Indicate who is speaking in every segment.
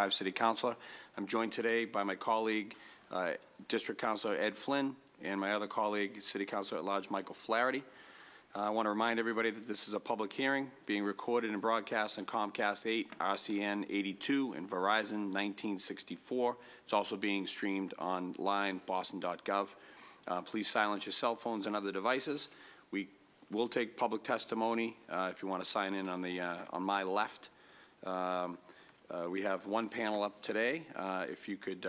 Speaker 1: City Councilor. I'm joined today by my colleague, District Councilor Ed Flynn, and my other colleague, City Councilor at Large Michael Flaherty. I want to remind everybody that this is a public hearing being recorded and broadcast on Comcast 8, RCN 82, and Verizon 1964. It's also being streamed online, boston.gov. Please silence your cell phones and other devices. We will take public testimony if you want to sign in on the on my left. We have one panel up today. If you could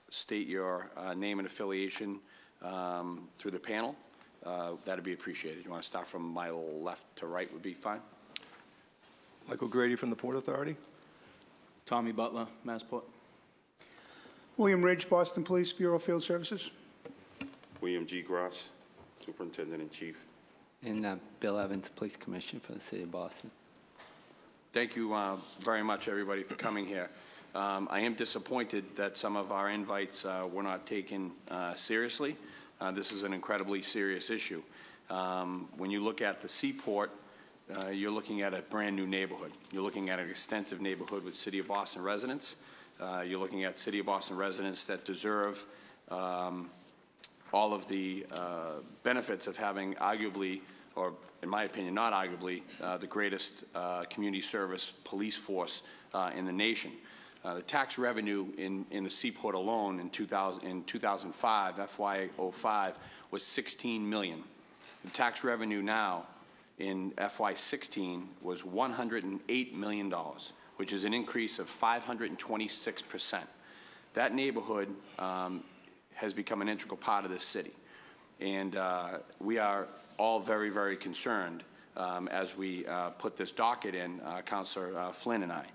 Speaker 1: state your name and affiliation through the panel, that'd be appreciated. You want to start from my left to right would be fine.
Speaker 2: Michael Grady from the Port Authority.
Speaker 3: Tommy Butler, Massport.
Speaker 4: William Ridge, Boston Police Bureau Field Services.
Speaker 5: William G. Gross, Superintendent-in-Chief.
Speaker 6: And Bill Evans, Police Commissioner for the City of Boston.
Speaker 1: Thank you very much, everybody, for coming here. I am disappointed that some of our invites were not taken seriously. This is an incredibly serious issue. When you look at the Seaport, you're looking at a brand new neighborhood. You're looking at an extensive neighborhood with City of Boston residents. You're looking at City of Boston residents that deserve all of the benefits of having arguably, or in my opinion, not arguably, the greatest community service police force in the nation. The tax revenue in the Seaport alone in 2005, FY05, was $16 million. The tax revenue now in FY16 was $108 million, which is an increase of 526%. That neighborhood has become an integral part of this city. And we are all very, very concerned as we put this docket in, Councilor Flynn and I.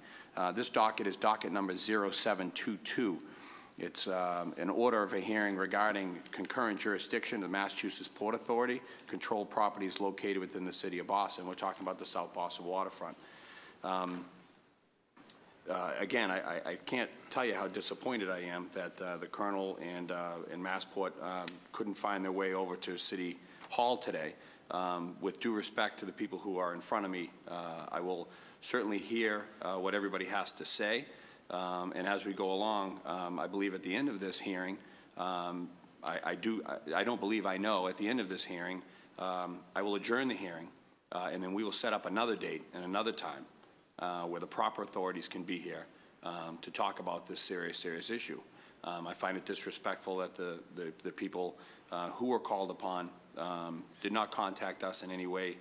Speaker 1: This docket is docket number 0722. It's an order of a hearing regarding concurrent jurisdiction of the Massachusetts Port Authority, controlled properties located within the City of Boston. We're talking about the South Boston waterfront. Again, I can't tell you how disappointed I am that the Colonel and Massport couldn't find their way over to City Hall today. With due respect to the people who are in front of me, I will certainly hear what everybody has to say. And as we go along, I believe at the end of this hearing, I don't believe I know, at the end of this hearing, I will adjourn the hearing, and then we will set up another date and another time where the proper authorities can be here to talk about this serious issue. I find it disrespectful that the people who were called upon did not contact us in any way,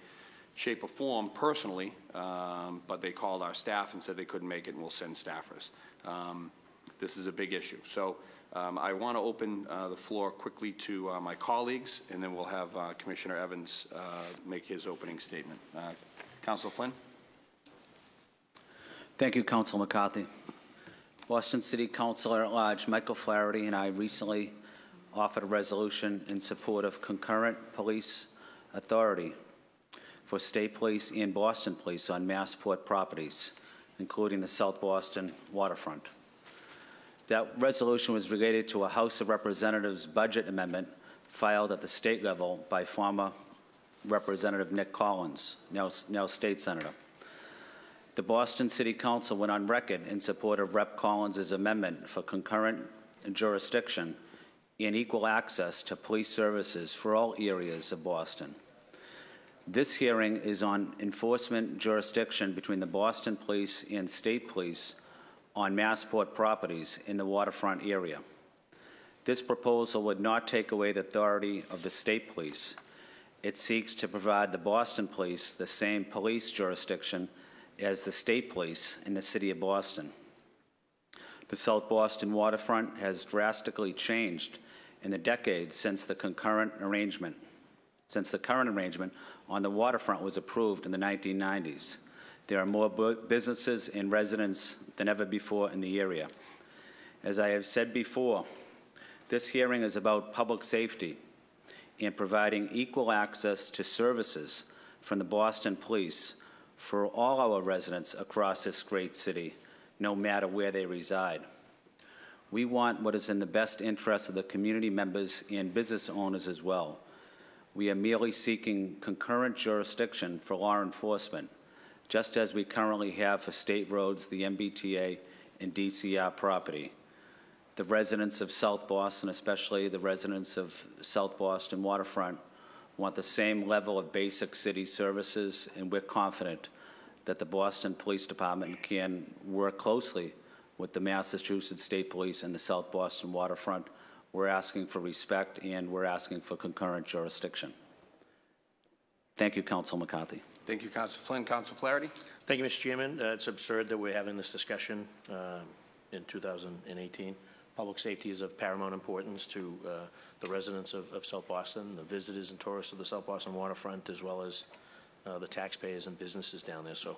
Speaker 1: shape, or form personally, but they called our staff and said they couldn't make it and we'll send staffers. This is a big issue. So I want to open the floor quickly to my colleagues, and then we'll have Commissioner Evans make his opening statement. Councilor Flynn.
Speaker 3: Thank you, Councilor McCarthy. Boston City Councilor at Large Michael Flaherty and I recently offered a resolution in support of concurrent police authority for state police and Boston police on Massport properties, including the South Boston waterfront. That resolution was related to a House of Representatives budget amendment filed at the state level by former Representative Nick Collins, now State Senator. The Boston City Council went on record in support of Rep. Collins' amendment for concurrent jurisdiction and equal access to police services for all areas of Boston. This hearing is on enforcement jurisdiction between the Boston Police and State Police on Massport properties in the waterfront area. This proposal would not take away the authority of the State Police. It seeks to provide the Boston Police the same police jurisdiction as the State Police in the City of Boston. The South Boston waterfront has drastically changed in the decades since the current arrangement on the waterfront was approved in the 1990s. There are more businesses and residents than ever before in the area. As I have said before, this hearing is about public safety and providing equal access to services from the Boston Police for all our residents across this great city, no matter where they reside. We want what is in the best interest of the community members and business owners as well. We are merely seeking concurrent jurisdiction for law enforcement, just as we currently have for state roads, the MBTA, and DCR property. The residents of South Boston, especially the residents of South Boston waterfront, want the same level of basic city services, and we're confident that the Boston Police Department can work closely with the Massachusetts State Police and the South Boston waterfront. We're asking for respect, and we're asking for concurrent jurisdiction. Thank you, Council McCarthy.
Speaker 1: Thank you, Council Flynn. Council Flaherty?
Speaker 7: Thank you, Mr. Chairman. It's absurd that we're having this discussion in 2018. Public safety is of paramount importance to the residents of South Boston, the visitors and tourists of the South Boston waterfront, as well as the taxpayers and businesses down there. So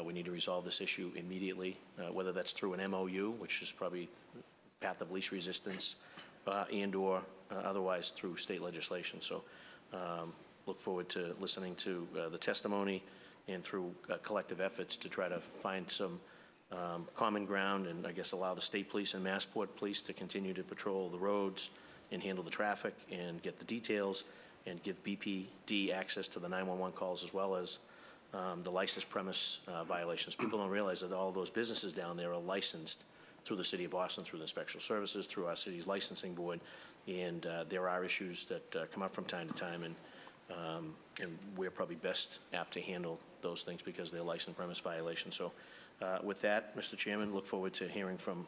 Speaker 7: we need to resolve this issue immediately, whether that's through an MOU, which is probably path of least resistance, and or otherwise through state legislation. So look forward to listening to the testimony and through collective efforts to try to find some common ground and, I guess, allow the state police and Massport police to continue to patrol the roads and handle the traffic and get the details and give BPD access to the 911 calls, as well as the licensed premise violations. People don't realize that all those businesses down there are licensed through the City of Boston, through the Inspection Services, through our city's licensing board, and there are issues that come up from time to time, and we're probably best apt to handle those things because they're licensed premise violations. So with that, Mr. Chairman, look forward to hearing from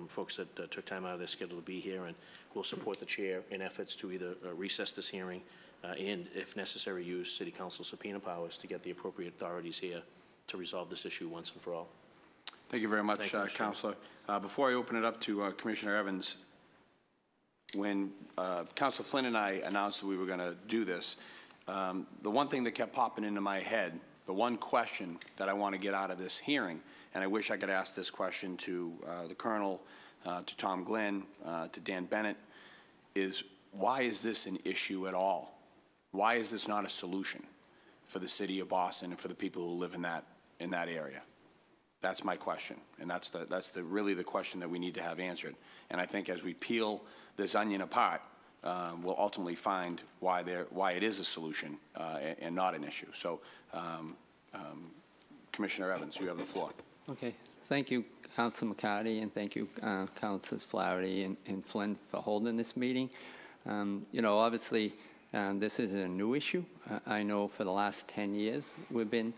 Speaker 7: folks that took time out of their schedule to be here, and we'll support the chair in efforts to either recess this hearing and, if necessary, use City Council subpoena powers to get the appropriate authorities here to resolve this issue once and for all.
Speaker 1: Thank you very much, Councilor. Before I open it up to Commissioner Evans, when Councilor Flynn and I announced that we were going to do this, the one thing that kept popping into my head, the one question that I want to get out of this hearing, and I wish I could ask this question to the Colonel, to Tom Glenn, to Dan Bennett, is why is this an issue at all? Why is this not a solution for the City of Boston and for the people who live in that area? That's my question, and that's really the question that we need to have answered. And I think as we peel this onion apart, we'll ultimately find why it is a solution and not an issue. So, Commissioner Evans, you have the floor.
Speaker 6: Okay. Thank you, Council McCarty, and thank you, Councilors Flaherty and Flynn, for holding this meeting. You know, obviously, this is a new issue. I know for the last 10 years we've been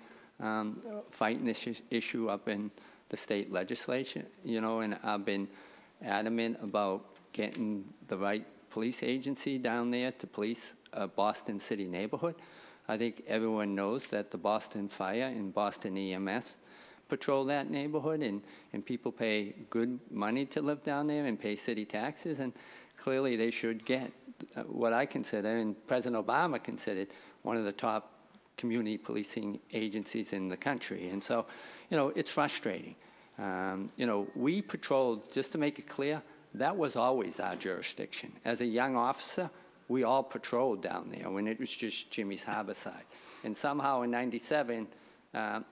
Speaker 6: fighting this issue up in the state legislature, you know, and I've been adamant about getting the right police agency down there to police a Boston City neighborhood. I think everyone knows that the Boston Fire and Boston EMS patrol that neighborhood, and people pay good money to live down there and pay city taxes, and clearly they should get what I consider, and President Obama considered, one of the top community policing agencies in the country. And so, you know, it's frustrating. You know, we patrolled, just to make it clear, that was always our jurisdiction. As a young officer, we all patrolled down there when it was just Jimmy's Harborside. And somehow in '97, an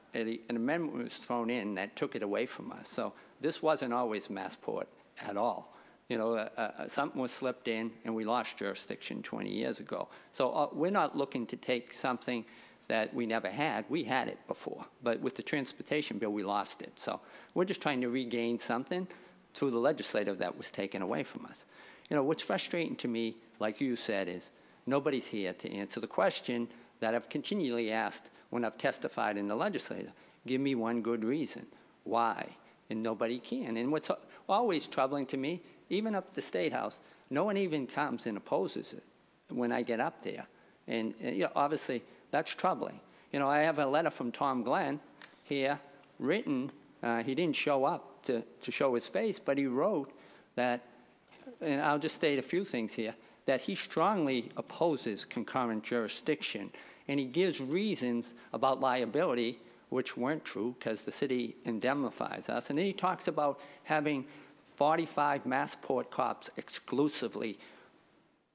Speaker 6: amendment was thrown in that took it away from us. So this wasn't always Massport at all. You know, something was slipped in, and we lost jurisdiction 20 years ago. So we're not looking to take something that we never had. We had it before, but with the transportation bill, we lost it. So we're just trying to regain something through the legislative that was taken away from us. You know, what's frustrating to me, like you said, is nobody's here to answer the question that I've continually asked when I've testified in the legislature. Give me one good reason. Why? And nobody can. And what's always troubling to me, even up at the State House, no one even comes and opposes it when I get up there. And you know, obviously, that's troubling. You know, I have a letter from Tom Glenn here written. He didn't show up to show his face, but he wrote that, and I'll just state a few things here, that he strongly opposes concurrent jurisdiction. And he gives reasons about liability, which weren't true because the city indemnifies us. And then he talks about having 45 Massport cops exclusively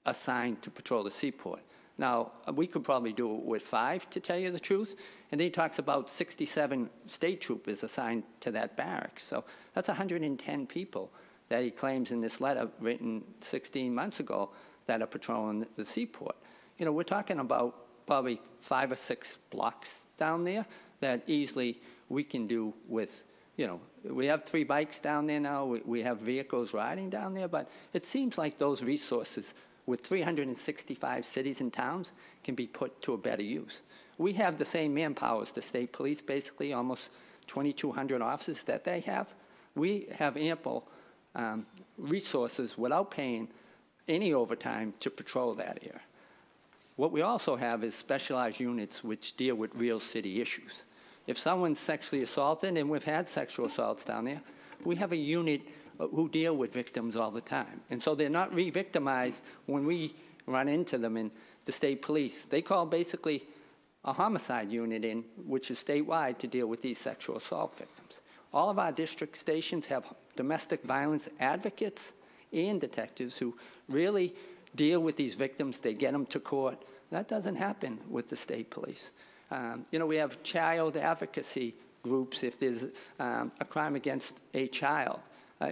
Speaker 6: assigned to patrol the seaport. Now, we could probably do it with 5, to tell you the truth. And then he talks about 67 state troopers assigned to that barracks. So that's 110 people that he claims in this letter written 16 months ago that are patrolling the seaport. You know, we're talking about probably 5 or 6 blocks down there that easily we can do with you know, we have 3 bikes down there now. We have vehicles riding down there, but it seems like those resources with 365 cities and towns can be put to a better use. We have the same manpower as the state police, basically almost 2,200 officers that they have. We have ample resources without paying any overtime to patrol that area. What we also have is specialized units which deal with real city issues. If someone's sexually assaulted, and we've had sexual assaults down there, we have a unit who deal with victims all the time. And so they're not re-victimized when we run into them in the state police. They call basically a homicide unit in, which is statewide, to deal with these sexual assault victims. All of our district stations have domestic violence advocates and detectives who really deal with these victims. They get them to court. That doesn't happen with the state police. You know, we have child advocacy groups if there's a crime against a child.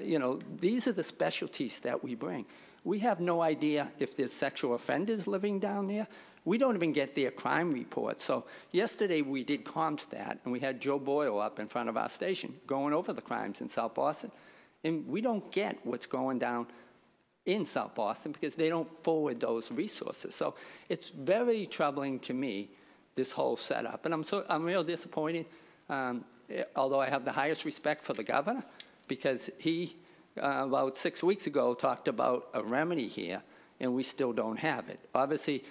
Speaker 6: You know, these are the specialties that we bring. We have no idea if there's sexual offenders living down there. We don't even get their crime reports. So yesterday we did CompStat, and we had Joe Boyle up in front of our station going over the crimes in South Boston. And we don't get what's going down in South Boston because they don't forward those resources. So it's very troubling to me, this whole setup. And I'm real disappointed, although I have the highest respect for the governor, because he, about 6 weeks ago, talked about a remedy here, and we still don't have it. Obviously,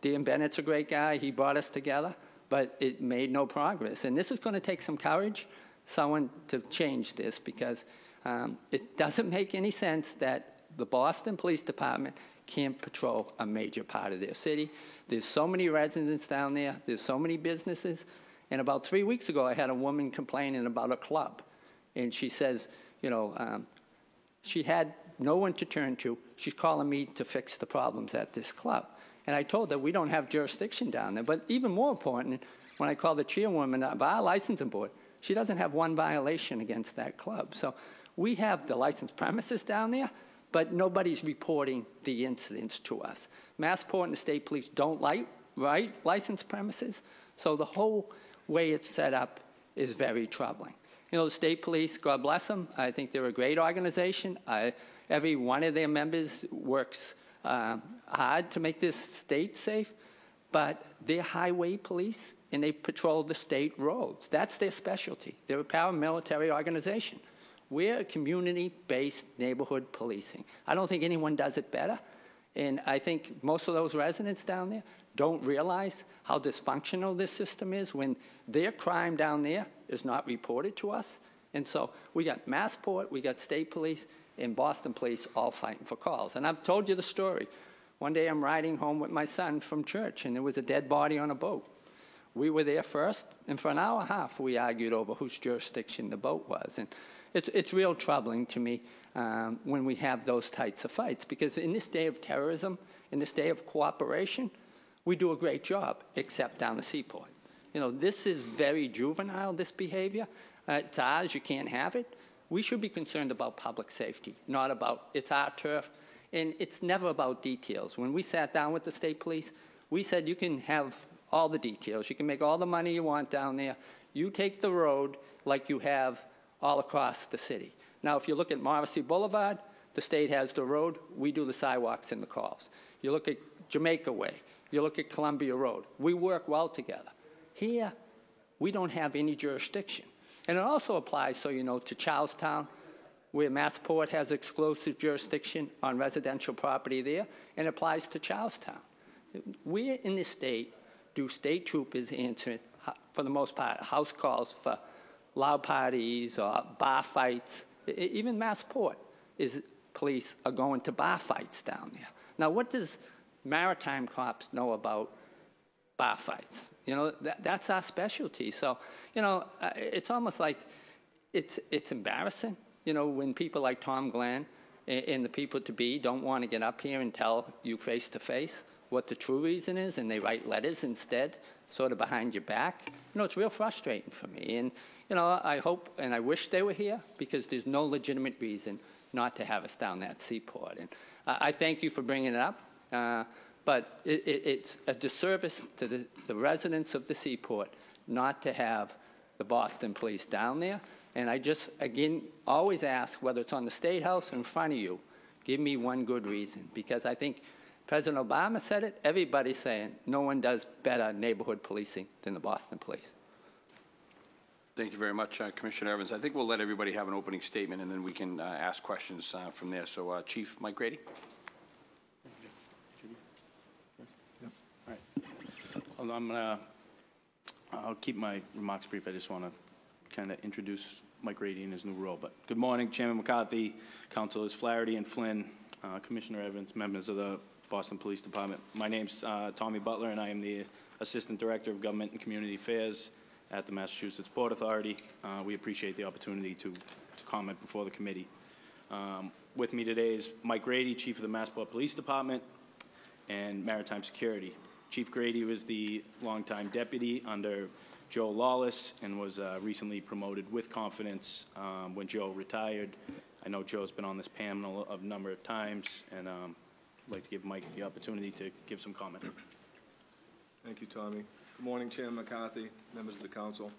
Speaker 6: Dan Bennett's a great guy. He brought us together, but it made no progress. And this is going to take some courage, someone to change this, because it doesn't make any sense that the Boston Police Department can't patrol a major part of their city. There's so many residents down there. There's so many businesses. And about 3 weeks ago, I had a woman complaining about a club. And she says, you know, she had no one to turn to. She's calling me to fix the problems at this club. And I told her we don't have jurisdiction down there. But even more important, when I called the chairwoman of our licensing board, she doesn't have one violation against that club. So we have the licensed premises down there, but nobody's reporting the incidents to us. Massport and the state police don't like licensed premises, so the whole way it's set up is very troubling. You know, the state police, God bless them, I think they're a great organization. Every one of their members works hard to make this state safe, but they're highway police and they patrol the state roads. That's their specialty. They're a paramilitary organization. We're a community-based neighborhood policing. I don't think anyone does it better, and I think most of those residents down there don't realize how dysfunctional this system is when their crime down there is not reported to us. And so we got Massport, we got state police, and Boston police all fighting for calls. And I've told you the story. One day I'm riding home with my son from church, and there was a dead body on a boat. We were there first, and for an hour and a half we argued over whose jurisdiction the boat was. And it's real troubling to me when we have those types of fights, because in this day of terrorism, in this day of cooperation, we do a great job, except down the seaport. You know, this is very juvenile, this behavior. It's ours, you can't have it. We should be concerned about public safety, not about it's our turf. And it's never about details. When we sat down with the state police, we said you can have all the details. You can make all the money you want down there. You take the road like you have all across the city. Now, if you look at Morrissey Boulevard, the state has the road. We do the sidewalks and the calls. You look at Jamaica Way. You look at Columbia Road. We work well together. Here, we don't have any jurisdiction. And it also applies, so you know, to Charlestown, where Massport has exclusive jurisdiction on residential property there, and applies to Charlestown. We in this state do state troopers answer, for the most part, house calls for loud parties or bar fights. Even Massport is police are going to bar fights down there. Now, what does maritime cops know about bar fights? You know, that's our specialty. So, you know, it's almost like it's embarrassing, you know, when people like Tom Glenn and the people-to-be don't want to get up here and tell you face-to-face what the true reason is, and they write letters instead, sort of behind your back. You know, it's real frustrating for me. And, you know, I hope and I wish they were here, because there's no legitimate reason not to have us down that seaport. And I thank you for bringing it up, but it's a disservice to the residents of the seaport not to have the Boston police down there. And I just, again, always ask, whether it's on the State House or in front of you, give me one good reason. Because I think President Obama said it, everybody's saying no one does better neighborhood policing than the Boston Police.
Speaker 1: Thank you very much, Commissioner Evans. I think we'll let everybody have an opening statement, and then we can ask questions from there. So, Chief Mike Grady.
Speaker 8: All right. I'll keep my remarks brief. I just want to kind of introduce Mike Grady in his new role. But good morning, Chairman McCarthy, Councilors Flaherty and Flynn, Commissioner Evans, members of the Boston Police Department. My name's Tommy Butler, and I am the Assistant Director of Government and Community Affairs at the Massachusetts Port Authority. We appreciate the opportunity to comment before the committee. With me today is Mike Grady, Chief of the Massport Police Department and Maritime Security. Chief Grady was the longtime deputy under Joe Lawless and was recently promoted with confidence when Joe retired. I know Joe's been on this panel a number of times, and I'd like to give Mike the opportunity to give some comment.
Speaker 2: Thank you, Tommy. Good morning, Chairman McCarthy, members of the council.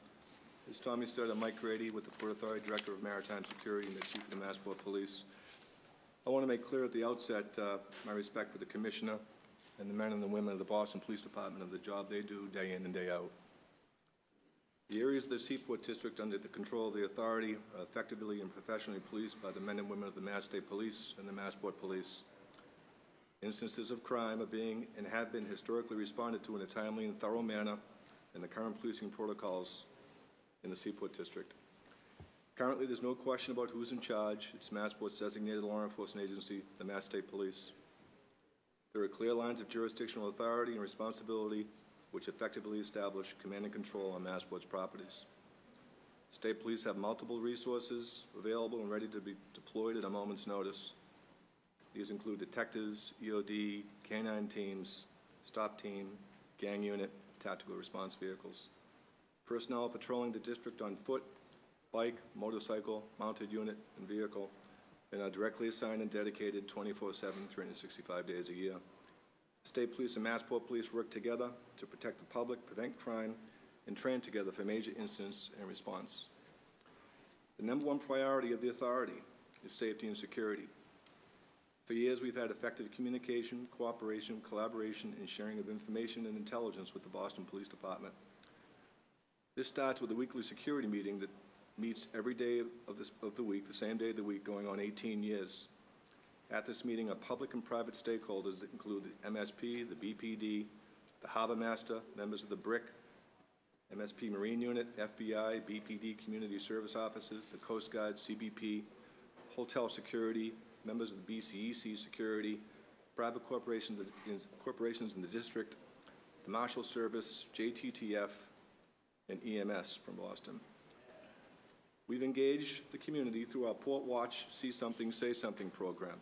Speaker 2: As Tommy said, I'm Mike Grady with the Port Authority, Director of Maritime Security and the Chief of the Massport Police. I want to make clear at the outset my respect for the Commissioner and the men and the women of the Boston Police Department of the job they do day in and day out. The areas of the Seaport District under the control of the authority are effectively and professionally policed by the men and women of the Mass State Police and the Massport Police. Instances of crime are being and have been historically responded to in a timely and thorough manner in the current policing protocols in the Seaport District. Currently, there's no question about who's in charge. It's Massport's designated law enforcement agency, the Mass State Police. There are clear lines of jurisdictional authority and responsibility which effectively establish command and control on Massport's properties. State police have multiple resources available and ready to be deployed at a moment's notice. These include detectives, EOD, canine teams, stop team, gang unit, tactical response vehicles. Personnel patrolling the district on foot, bike, motorcycle, mounted unit, and vehicle, and are directly assigned and dedicated 24/7, 365 days a year. State police and Massport police work together to protect the public, prevent crime, and train together for major incidents and response. The number one priority of the authority is safety and security. For years, we've had effective communication, cooperation, collaboration, and sharing of information and intelligence with the Boston Police Department. This starts with a weekly security meeting that meets every day of the week, the same day of the week, going on 18 years. At this meeting are public and private stakeholders that include the MSP, the BPD, the Harbor Master, members of the BRIC, MSP Marine Unit, FBI, BPD Community Service Officers, the Coast Guard, CBP, Hotel Security, members of the BCEC Security, private corporations in the district, the Marshal Service, JTTF, and EMS from Boston. We've engaged the community through our Port Watch See Something, Say Something program,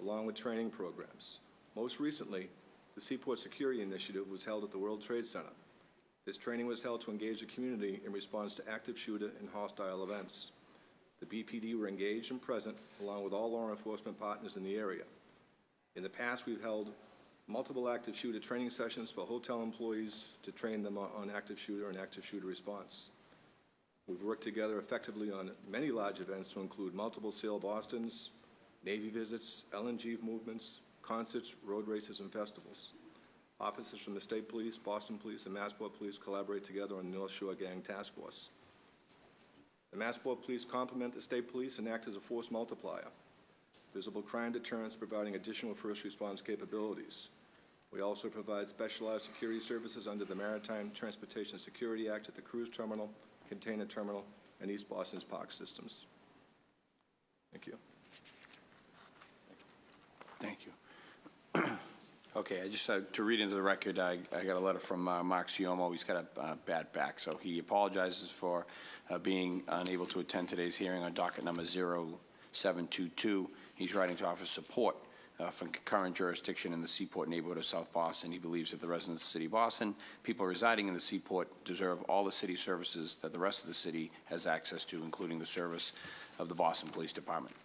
Speaker 2: along with training programs. Most recently, the Seaport Security Initiative was held at the World Trade Center. This training was held to engage the community in response to active shooter and hostile events. The BPD were engaged and present, along with all law enforcement partners in the area. In the past, we've held multiple active shooter training sessions for hotel employees to train them on active shooter and active shooter response. We've worked together effectively on many large events to include multiple Sail Bostons, Navy visits, LNG movements, concerts, road races, and festivals. Officers from the State Police, Boston Police, and Massport Police collaborate together on the North Shore Gang Task Force. The Massport Police complement the State Police and act as a force multiplier. Visible crime deterrence, providing additional first response capabilities. We also provide specialized security services under the Maritime Transportation Security Act at the cruise terminal, container terminal, and East Boston's park systems. Thank you.
Speaker 1: Thank you. Okay, I just to read into the record, I got a letter from Mark Siomo. He's got a bad back, so he apologizes for being unable to attend today's hearing on docket number 0722. He's writing to offer support for concurrent jurisdiction in the Seaport neighborhood of South Boston. He believes that the residents of the city of Boston, people residing in the Seaport, deserve all the city services that the rest of the city has access to, including the service of the Boston Police Department.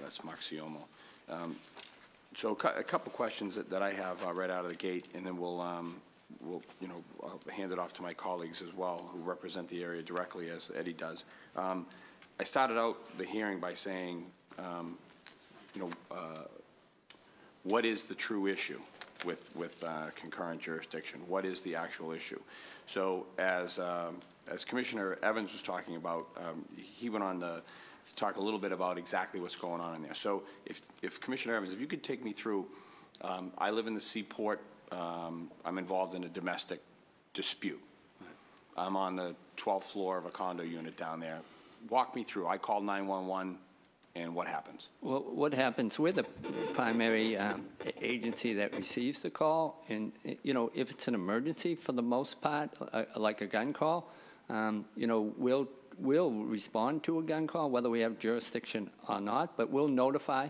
Speaker 1: That's Mark Siomo. So a couple questions that I have right out of the gate, and then we'll will, I'll hand it off to my colleagues as well, who represent the area directly, as Eddie does. I started out the hearing by saying, what is the true issue with concurrent jurisdiction? What is the actual issue? So as Commissioner Evans was talking about, he went on to talk a little bit about exactly what's going on in there. So if Commissioner Evans, if you could take me through, I live in the Seaport. I'm involved in a domestic dispute. I'm on the 12th floor of a condo unit down there. Walk me through. I call 911, and what happens?
Speaker 6: Well, what happens, we're the primary agency that receives the call, and, if it's an emergency for the most part, like a gun call, we'll respond to a gun call, whether we have jurisdiction or not, but we'll notify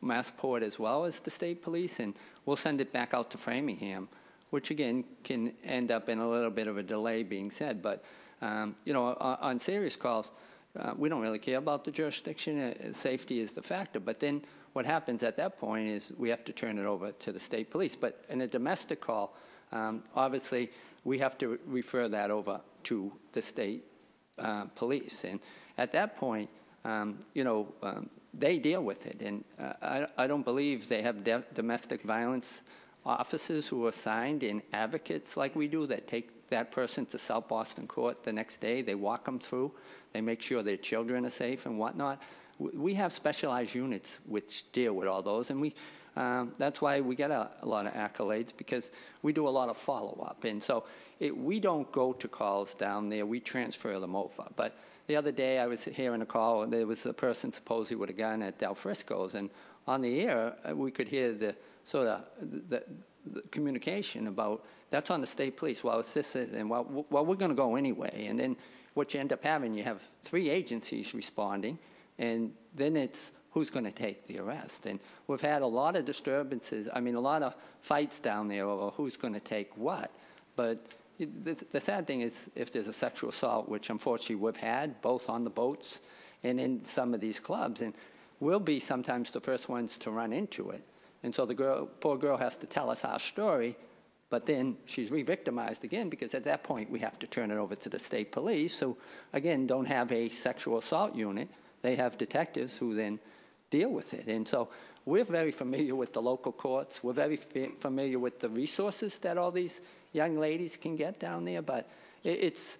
Speaker 6: Massport as well as the state police, and we'll send it back out to Framingham, which again can end up in a little bit of a delay being said. But on serious calls, we don't really care about the jurisdiction. Safety is the factor. But then what happens at that point is we have to turn it over to the state police. But in a domestic call, obviously we have to refer that over to the state police, and at that point, they deal with it. And I don't believe they have domestic violence officers who are assigned in advocates like we do that take that person to South Boston Court the next day. They walk them through. They make sure their children are safe and whatnot. We have specialized units which deal with all those, and that's why we get a lot of accolades, because we do a lot of follow-up. And so we don't go to calls down there. We transfer them over. But the other day I was hearing a call, and there was a person supposedly with a gun at Del Frisco's, and on the air we could hear the communication about, that's on the state police. Well, it's this, and well, we're going to go anyway. And then what you end up having, you have 3 agencies responding, and then it's who's going to take the arrest. And we've had a lot of disturbances, a lot of fights down there over who's going to take what. But the sad thing is, if there's a sexual assault, which unfortunately we've had, both on the boats and in some of these clubs, and we'll be sometimes the first ones to run into it. And so the poor girl has to tell us our story, but then she's re-victimized again, because at that point we have to turn it over to the state police, who, again, don't have a sexual assault unit. They have detectives who then deal with it. And so we're very familiar with the local courts. We're very familiar with the resources that all these young ladies can get down there. But it's,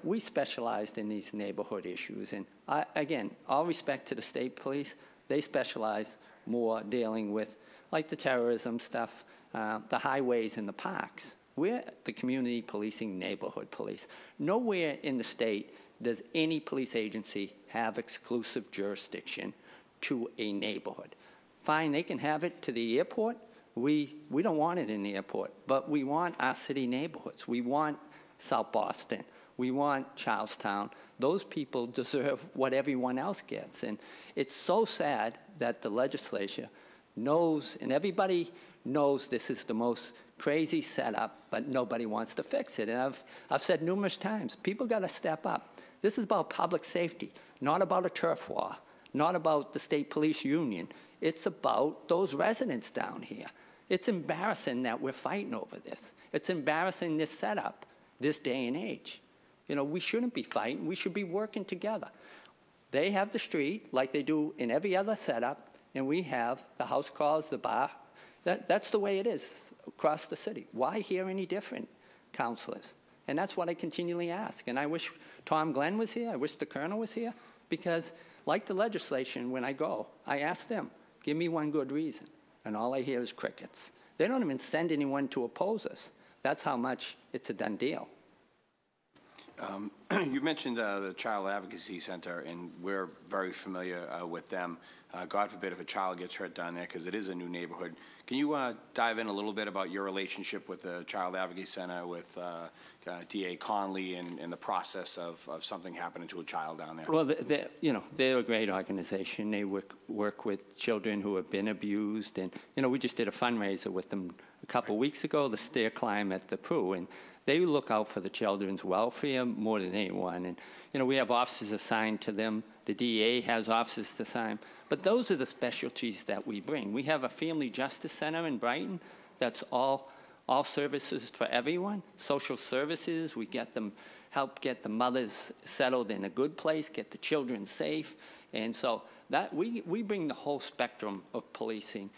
Speaker 6: we specialized in these neighborhood issues. And again, all respect to the state police, they specialize more dealing with, like the terrorism stuff, the highways and the parks. We're the community policing neighborhood police. Nowhere in the state does any police agency have exclusive jurisdiction to a neighborhood. Fine, they can have it to the airport. We don't want it in the airport, but we want our city neighborhoods. We want South Boston. We want Charlestown. Those people deserve what everyone else gets. And it's so sad that the legislature knows, and everybody knows this is the most crazy setup, but nobody wants to fix it. And I've said numerous times, people got to step up. This is about public safety, not about a turf war, not about the state police union. It's about those residents down here. It's embarrassing that we're fighting over this. It's embarrassing, this setup, this day and age. We shouldn't be fighting. We should be working together. They have the street like they do in every other setup, and we have the house calls, the bar. That's the way it is across the city. Why hear any different, councilors? And that's what I continually ask. And I wish Tom Glenn was here. I wish the colonel was here, because like the legislation, when I go, I ask them, give me one good reason. And all I hear is crickets. They don't even send anyone to oppose us. That's how much it's a done deal.
Speaker 1: You mentioned the Child Advocacy Center, and we're very familiar with them. God forbid if a child gets hurt down there, because it is a new neighborhood. Can you dive in a little bit about your relationship with the Child Advocacy Center, with DA Conley, and the process of something happening to a child down there?
Speaker 6: Well, they're a great organization. They work with children who have been abused, and we just did a fundraiser with them a couple weeks ago, the stair climb at the Prue, and they look out for the children's welfare more than anyone. And we have officers assigned to them. The DA has officers to assign. But those are the specialties that we bring. We have a family justice center in Brighton That's all services for everyone. Social services, we get them, help get the mothers settled in a good place, get the children safe. And so that we bring the whole spectrum of policing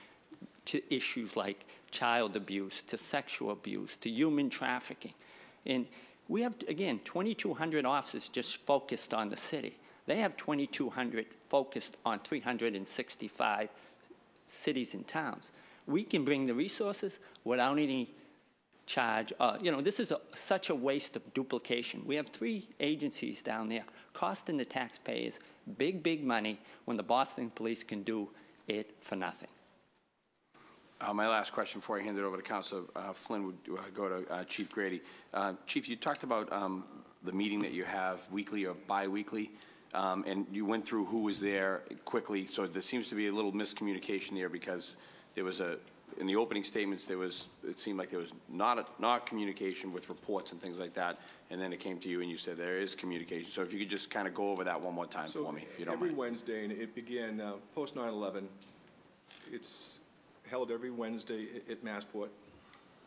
Speaker 6: to issues like child abuse, to sexual abuse, to human trafficking. And we have, again, 2,200 officers just focused on the city. They have 2,200 focused on 365 cities and towns. We can bring the resources without any charge. This is such a waste of duplication. We have 3 agencies down there costing the taxpayers big, big money when the Boston Police can do it for nothing.
Speaker 1: My last question before I hand it over to Councilor Flynn would go to Chief Grady. Chief, you talked about the meeting that you have weekly or bi-weekly, and you went through who was there quickly. So there seems to be a little miscommunication there because there was in the opening statements, it seemed like there was not communication with reports and things like that, and then it came to you and you said there is communication. So if you could just kind of go over that one more time for me, if you don't mind.
Speaker 2: Every Wednesday, and it began post 9/11, it's held every Wednesday at Massport,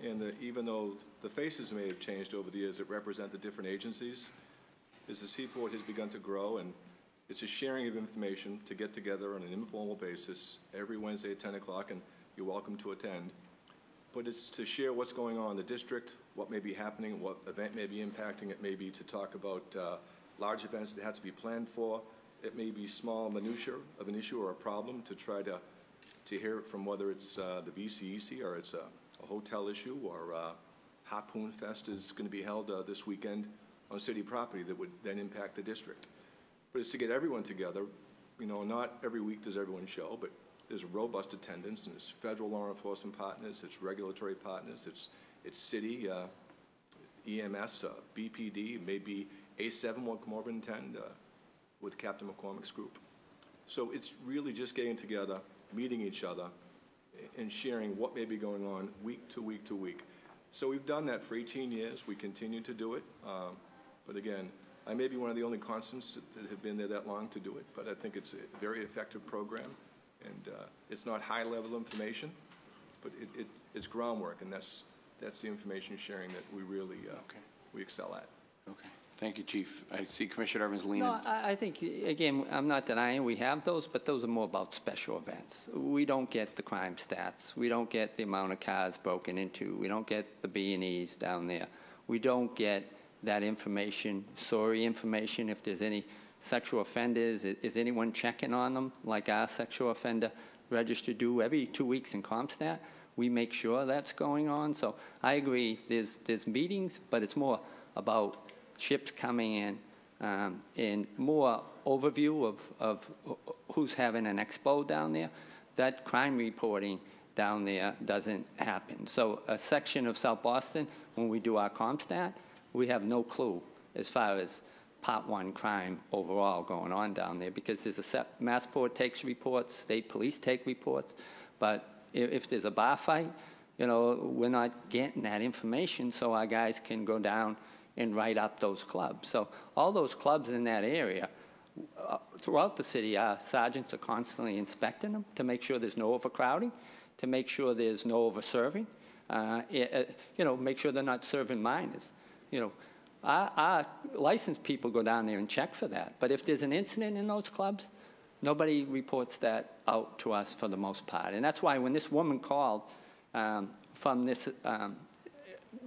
Speaker 2: and even though the faces may have changed over the years that represent the different agencies, as the seaport has begun to grow, and it's a sharing of information to get together on an informal basis every Wednesday at 10 o'clock, and you're welcome to attend. But it's to share what's going on in the district, what may be happening, what event may be impacting. It may be to talk about large events that have to be planned for. It may be small minutiae of an issue or a problem to try to hear it from whether it's the VCEC or it's a hotel issue, or Harpoon Fest is going to be held this weekend on city property that would then impact the district. But it's to get everyone together. Not every week does everyone show, but there's a robust attendance, and there's federal law enforcement partners, it's regulatory partners, it's city, EMS, BPD, maybe A7 will come over and attend with Captain McCormick's group. So it's really just getting together, meeting each other, and sharing what may be going on week to week to week. So we've done that for 18 years. We continue to do it. But again, I may be one of the only constants that have been there that long to do it, but I think it's a very effective program. And it's not high-level information, but it's groundwork, and that's the information sharing that we really we excel at.
Speaker 1: Okay. Thank you, Chief. I see Commissioner Evans leaning.
Speaker 6: No, I think, again, I'm not denying we have those, but those are more about special events. We don't get the crime stats. We don't get the amount of cars broken into. We don't get the B&Es down there. We don't get that information, sorry information, if there's any sexual offenders, is anyone checking on them like our sexual offender register do every 2 weeks in CompStat? We make sure that's going on. So I agree, there's meetings, but it's more about ships coming in and more overview of who's having an expo down there. That crime reporting down there doesn't happen. So a section of South Boston, when we do our CompStat, we have no clue as far as Part 1 crime overall going on down there, because there's Massport takes reports, state police take reports, but if there's a bar fight, we're not getting that information, so our guys can go down and write up those clubs. So all those clubs in that area, throughout the city, our sergeants are constantly inspecting them to make sure there's no overcrowding, to make sure there's no over-serving, make sure they're not serving minors. Our licensed people go down there and check for that. But if there's an incident in those clubs, nobody reports that out to us for the most part. And that's why when this woman called from this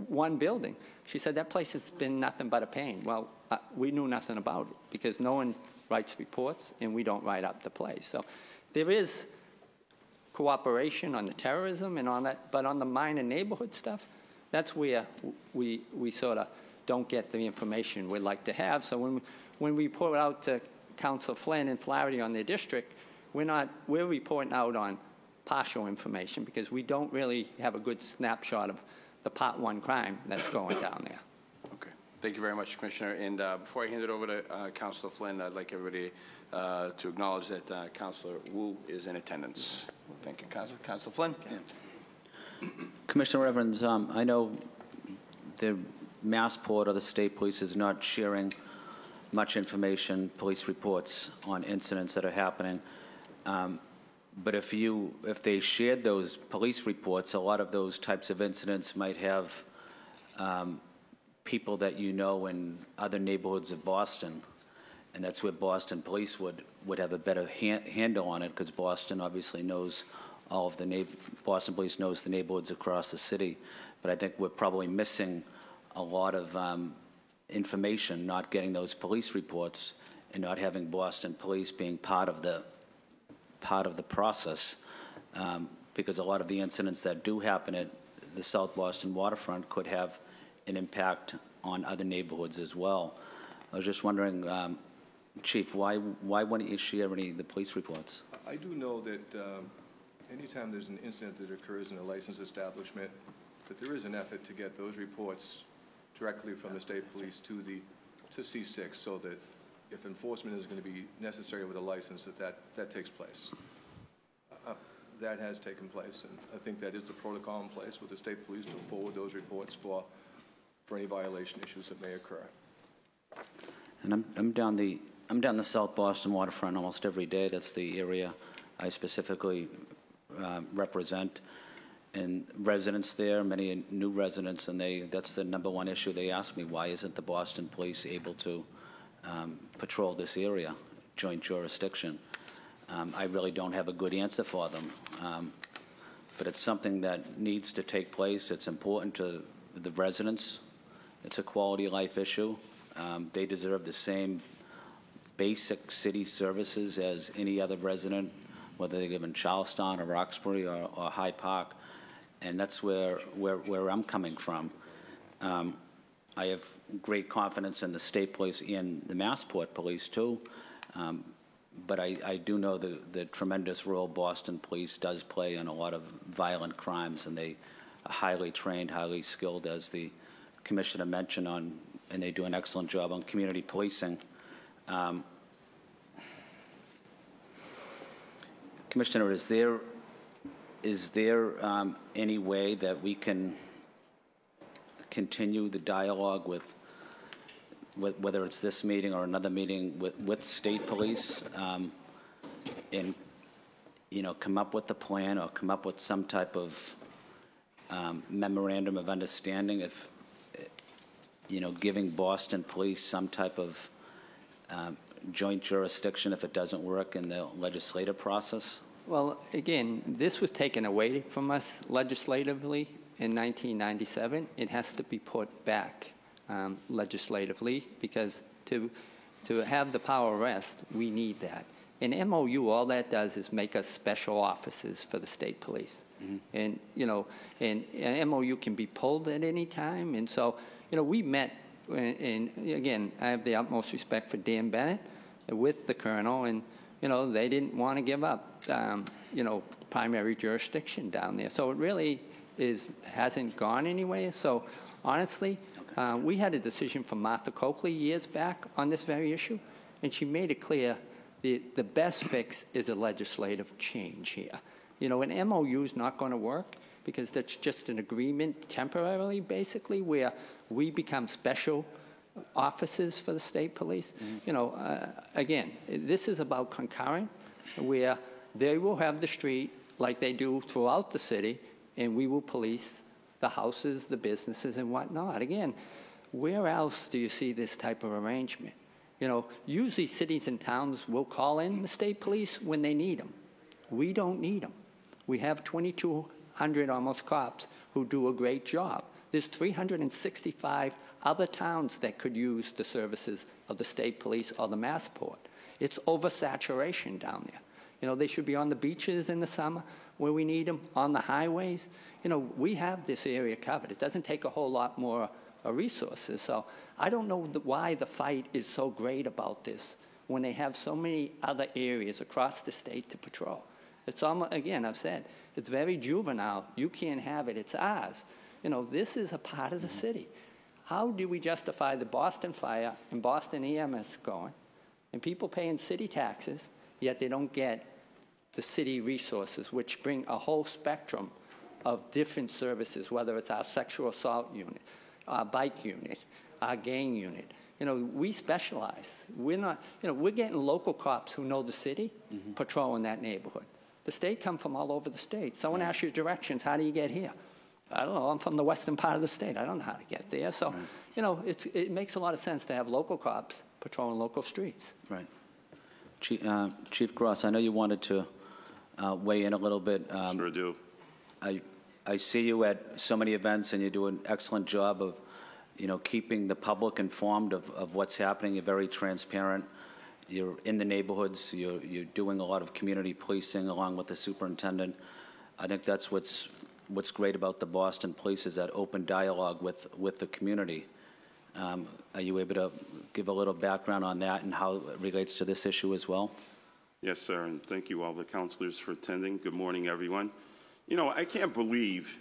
Speaker 6: one building, she said that place has been nothing but a pain. Well, we knew nothing about it because no one writes reports and we don't write up the place. So there is cooperation on the terrorism and on that, but on the minor neighborhood stuff, that's where we sort of don't get the information we'd like to have. So when we report out to Council Flynn and Flaherty on their district, we're reporting out on partial information because we don't really have a good snapshot of the Part 1 crime that's going down there.
Speaker 1: Okay. Thank you very much, Commissioner. And before I hand it over to Councilor Flynn, I'd like everybody to acknowledge that Councilor Wu is in attendance. Thank you, Councilor. Councilor Flynn. Yeah.
Speaker 3: Commissioner Evans, I know the Massport or the state police is not sharing much information, police reports on incidents that are happening. But if they shared those police reports, a lot of those types of incidents might have people that you know in other neighborhoods of Boston, and that's where Boston police would have a better handle on it, because Boston obviously knows all of the Boston police knows the neighborhoods across the city. But I think we're probably missing a lot of information, not getting those police reports and not having Boston police being part of the process, because a lot of the incidents that do happen at the South Boston waterfront could have an impact on other neighborhoods as well. I was just wondering, Chief, why wouldn't you share any of the police reports?
Speaker 2: I do know that anytime there's an incident that occurs in a licensed establishment, that there is an effort to get those reports directly from the state police to C6, so that if enforcement is going to be necessary with a license, that takes place. That has taken place, and I think that is the protocol in place with the state police to forward those reports for any violation issues that may occur.
Speaker 3: And I'm down the South Boston waterfront almost every day. That's the area I specifically represent. And residents there, many new residents, and that's the #1 issue they ask me: why isn't the Boston police able to patrol this area, joint jurisdiction? I really don't have a good answer for them, but it's something that needs to take place. It's important to the residents. It's a quality of life issue. They deserve the same basic city services as any other resident, whether they live in Charlestown or Roxbury or Hyde Park, and that's where I'm coming from. I have great confidence in the state police and the Massport police too, but I do know the tremendous role Boston police does play in a lot of violent crimes, and they are highly trained, highly skilled, as the Commissioner mentioned, and they do an excellent job on community policing. Commissioner, is there any way that we can continue the dialogue with whether it's this meeting or another meeting with state police, and come up with a plan or come up with some type of memorandum of understanding, if giving Boston police some type of joint jurisdiction if it doesn't work in the legislative process?
Speaker 6: Well, again, this was taken away from us legislatively in 1997. It has to be put back legislatively, because to have the power rest, we need that. In MOU, all that does is make us special officers for the state police. And, and an MOU can be pulled at any time. And so, we met, and again, I have the utmost respect for Dan Bennett with the Colonel, and, they didn't want to give up, primary jurisdiction down there. So it really hasn't gone anywhere. So honestly, we had a decision from Martha Coakley years back on this very issue, and she made it clear the best fix is a legislative change here. An MOU is not going to work, because that's just an agreement temporarily, basically, where we become special officers for the state police. Again, this is about Concurrent, where they will have the street like they do throughout the city, and we will police the houses, the businesses, and whatnot. Again, where else do you see this type of arrangement? Usually cities and towns will call in the state police when they need them. We don't need them. We have 2,200 almost cops who do a great job. There's 365 other towns that could use the services of the state police or the Massport. It's oversaturation down there. They should be on the beaches in the summer where we need them, on the highways. We have this area covered. It doesn't take a whole lot more resources. So I don't know why the fight is so great about this when they have so many other areas across the state to patrol. It's almost, again, I've said, it's very juvenile. You can't have it. It's ours. This is a part of the city. How do we justify the Boston Fire and Boston EMS going, and people paying city taxes, yet they don't get the city resources, which bring a whole spectrum of different services, whether it's our sexual assault unit, our bike unit, our gang unit. We specialize. We're not, we're getting local cops who know the city patrolling that neighborhood. the state come from all over the state. Someone asks you directions, how do you get here? I don't know, I'm from the western part of the state. I don't know how to get there. So, you know, it makes a lot of sense to have local cops patrolling local streets.
Speaker 3: Right. Chief Gross, I know you wanted to weigh in a little bit.
Speaker 5: Sure do.
Speaker 3: I see you at so many events, and you do an excellent job of, you know, keeping the public informed of what's happening. You're very transparent. You're in the neighborhoods. You're doing a lot of community policing along with the superintendent. I think that's what's great about the Boston Police, is that open dialogue with the community. Are you able to give a little background on that and how it relates to this issue as well?
Speaker 5: Yes, sir, and thank you all the counselors for attending. Good morning, everyone. You know, I can't believe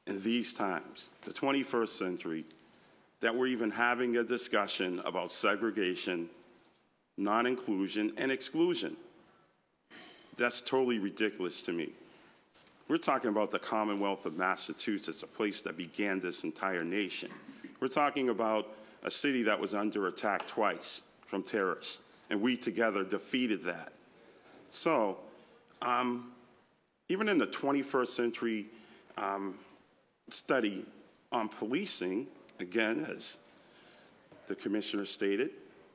Speaker 5: in these times, the 21st century, that we're even having a discussion about segregation, non-inclusion, and exclusion. That's totally ridiculous to me. We're talking about the Commonwealth of Massachusetts, a place that began this entire nation. We're talking about a city that was under attack twice from terrorists, and we together defeated that. So, even in the 21st century study on policing, again, as the commissioner stated,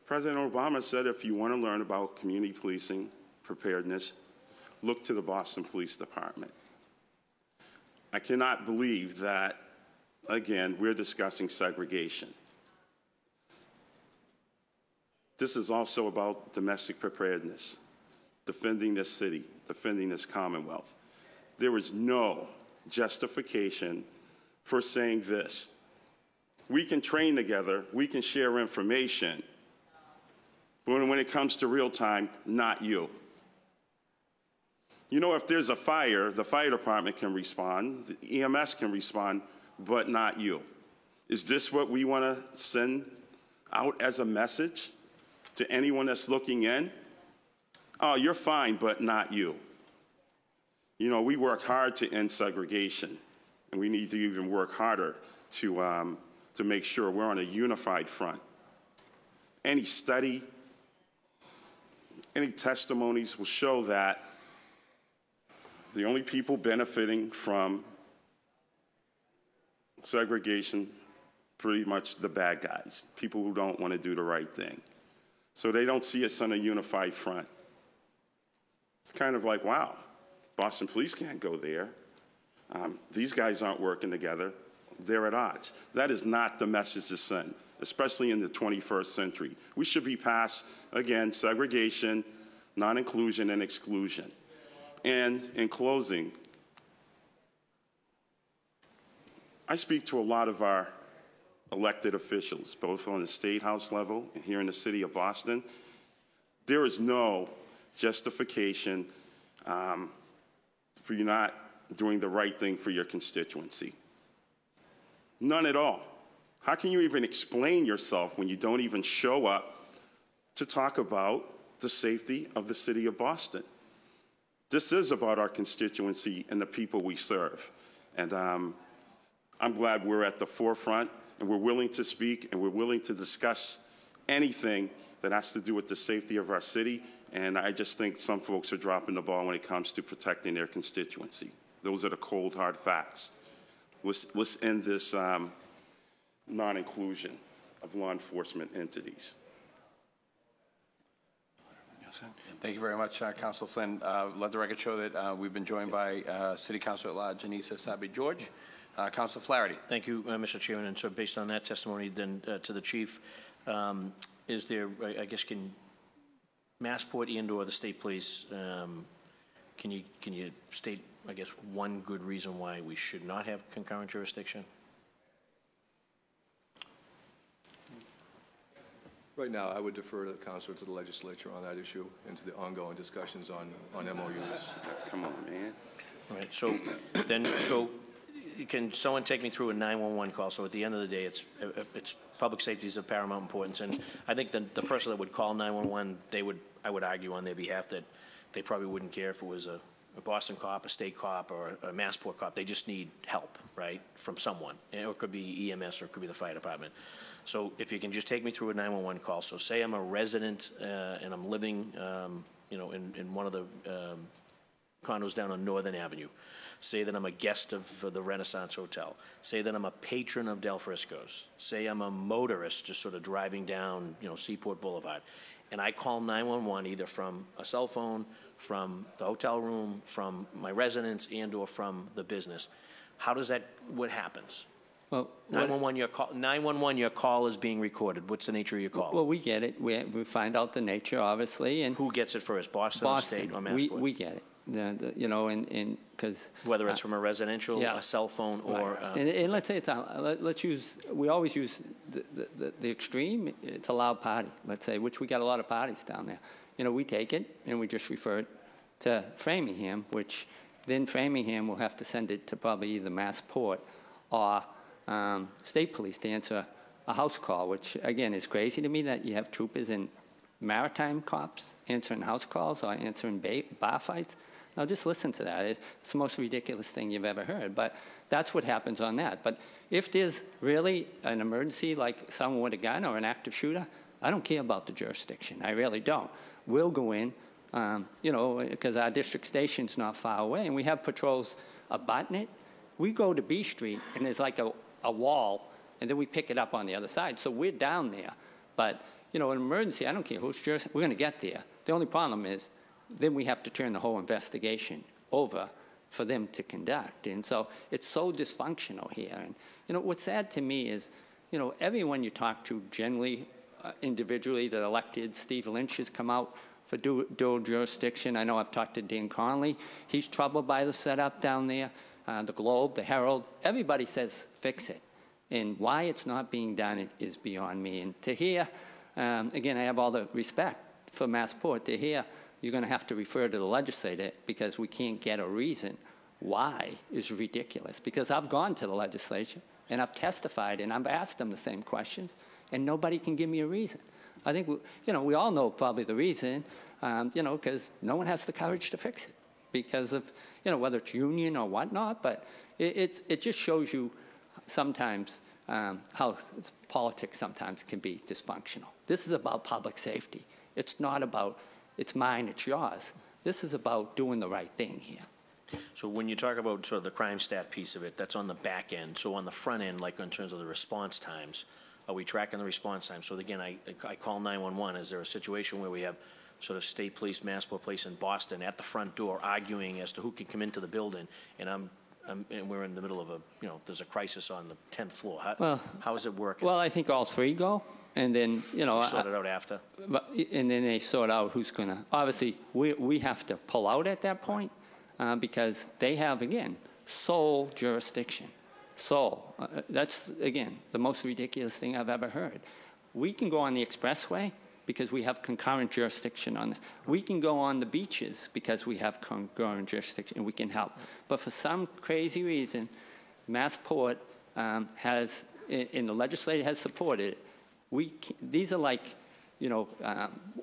Speaker 5: President Obama said if you want to learn about community policing preparedness, look to the Boston Police Department. I cannot believe that, again, we're discussing segregation. This is also about domestic preparedness, defending this city, defending this Commonwealth. There is no justification for saying this. We can train together, we can share information, but when it comes to real time, not you. You know, if there's a fire, the fire department can respond, the EMS can respond, but not you. Is this what we want to send out as a message to anyone that's looking in? Oh, you're fine, but not you. You know, we work hard to end segregation, and we need to even work harder to make sure we're on a unified front. Any study, any testimonies will show that the only people benefiting from segregation, pretty much the bad guys, people who don't want to do the right thing. So they don't see us on a unified front. It's kind of like, wow, Boston Police can't go there. These guys aren't working together. They're at odds. That is not the message to send, especially in the 21st century. We should be past, again, segregation, non-inclusion, and exclusion. And in closing, I speak to a lot of our elected officials, both on the State House level and here in the city of Boston. There is no justification for you not doing the right thing for your constituency. None at all. How can you even explain yourself when you don't even show up to talk about the safety of the city of Boston? This is about our constituency and the people we serve. And I'm glad we're at the forefront, and we're willing to speak, and we're willing to discuss anything that has to do with the safety of our city. And I just think some folks are dropping the ball when it comes to protecting their constituency. Those are the cold, hard facts. Let's end this non-inclusion of law enforcement entities.
Speaker 1: Thank you very much, Councilor Flynn. Let the record show that we've been joined by City Councilor at Large Anissa Sabi-George. Councilor Flaherty.
Speaker 7: Thank you, Mr. Chairman. And so based on that testimony then to the chief, is there, I guess, can Massport and/or the state police, can you state, I guess, one good reason why we should not have concurrent jurisdiction?
Speaker 2: Right now, I would defer to the councilor, to the legislature on that issue, and to the ongoing discussions on MOUs.
Speaker 5: Come on, man.
Speaker 7: All right, so then, so can someone take me through a 911 call? So at the end of the day, it's public safety is of paramount importance, and I think the person that would call 911, I would argue on their behalf that they probably wouldn't care if it was a Boston cop, a state cop, or a Massport cop. They just need help, right, from someone. Or it could be EMS, or it could be the fire department. So if you can just take me through a 911 call. So say I'm a resident and I'm living, you know, in one of the condos down on Northern Avenue. Say that I'm a guest of the Renaissance Hotel. Say that I'm a patron of Del Frisco's. Say I'm a motorist just sort of driving down, Seaport Boulevard. And I call 911 either from a cell phone, from the hotel room, from my residence, and/or from the business. What happens?
Speaker 6: Well,
Speaker 7: 911, your call is being recorded. What's the nature of your call?
Speaker 6: Well, we get it. We find out the nature, obviously, and
Speaker 7: Who gets it first, Boston, or State, or Massport?
Speaker 6: we get it. Because
Speaker 7: whether it's from a residential, a cell phone, or
Speaker 6: and let's say we always use the extreme. It's a loud party, let's say, which we got a lot of parties down there. We take it and we just refer it to Framingham, which then Framingham will have to send it to probably either Massport or State Police to answer a house call, which again is crazy to me that you have troopers and maritime cops answering house calls or answering bar fights. Now just listen to that. It's the most ridiculous thing you've ever heard, but that's what happens on that. But if there's really an emergency, like someone with a gun or an active shooter, I don't care about the jurisdiction. I really don't. We'll go in, because our district station's not far away, and we have patrols abutting it. We go to B Street, and there's like a wall, and then we pick it up on the other side. So we're down there. But, an emergency, I don't care whose jurisdiction, we're going to get there. The only problem is then we have to turn the whole investigation over for them to conduct. And so it's so dysfunctional here. And, what's sad to me is, everyone you talk to generally, individually, the elected, Steve Lynch has come out for dual jurisdiction. I know I've talked to Dan Conley. He's troubled by the setup down there. The Globe, the Herald, everybody says fix it. And why it's not being done is beyond me. And to hear, again, I have all the respect for Massport, to hear you're going to have to refer to the legislature because we can't get a reason why is ridiculous. Because I've gone to the legislature and I've testified and I've asked them the same questions and nobody can give me a reason. I think, we all know probably the reason, because no one has the courage to fix it because of, whether it's union or whatnot, but it just shows you sometimes how politics sometimes can be dysfunctional. This is about public safety. It's not about, it's mine, it's yours. This is about doing the right thing here.
Speaker 7: So when you talk about sort of the crime stat piece of it, that's on the back end. So on the front end, like in terms of the response times, are we tracking the response time? So again, I call 911. Is there a situation where we have sort of State Police, Massport Police in Boston at the front door arguing as to who can come into the building, and we're in the middle of there's a crisis on the 10th floor. How is it working?
Speaker 6: Well, I think all three go, and then,
Speaker 7: sort it out after?
Speaker 6: And then they sort out who's going to, obviously, we have to pull out at that point because they have, again, sole jurisdiction. That's, again, the most ridiculous thing I've ever heard. We can go on the expressway because we have concurrent jurisdiction on it. We can go on the beaches because we have concurrent jurisdiction and we can help. But for some crazy reason, Massport has, and the legislature has supported it. These are like,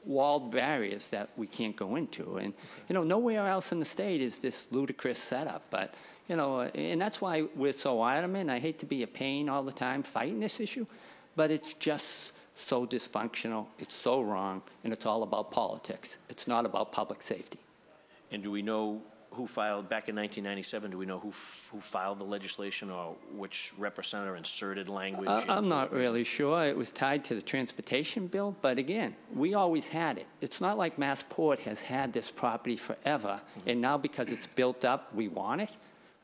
Speaker 6: walled barriers that we can't go into. And, nowhere else in the state is this ludicrous setup. But, and that's why we're so adamant. I hate to be a pain all the time fighting this issue, but it's just so dysfunctional, it's so wrong, and it's all about politics. It's not about public safety.
Speaker 7: And do we know who filed, back in 1997, do we know who filed the legislation or which representative inserted language?
Speaker 6: I'm not really sure. It was tied to the transportation bill, but again, we always had it. It's not like Massport has had this property forever, and now because it's built up, we want it.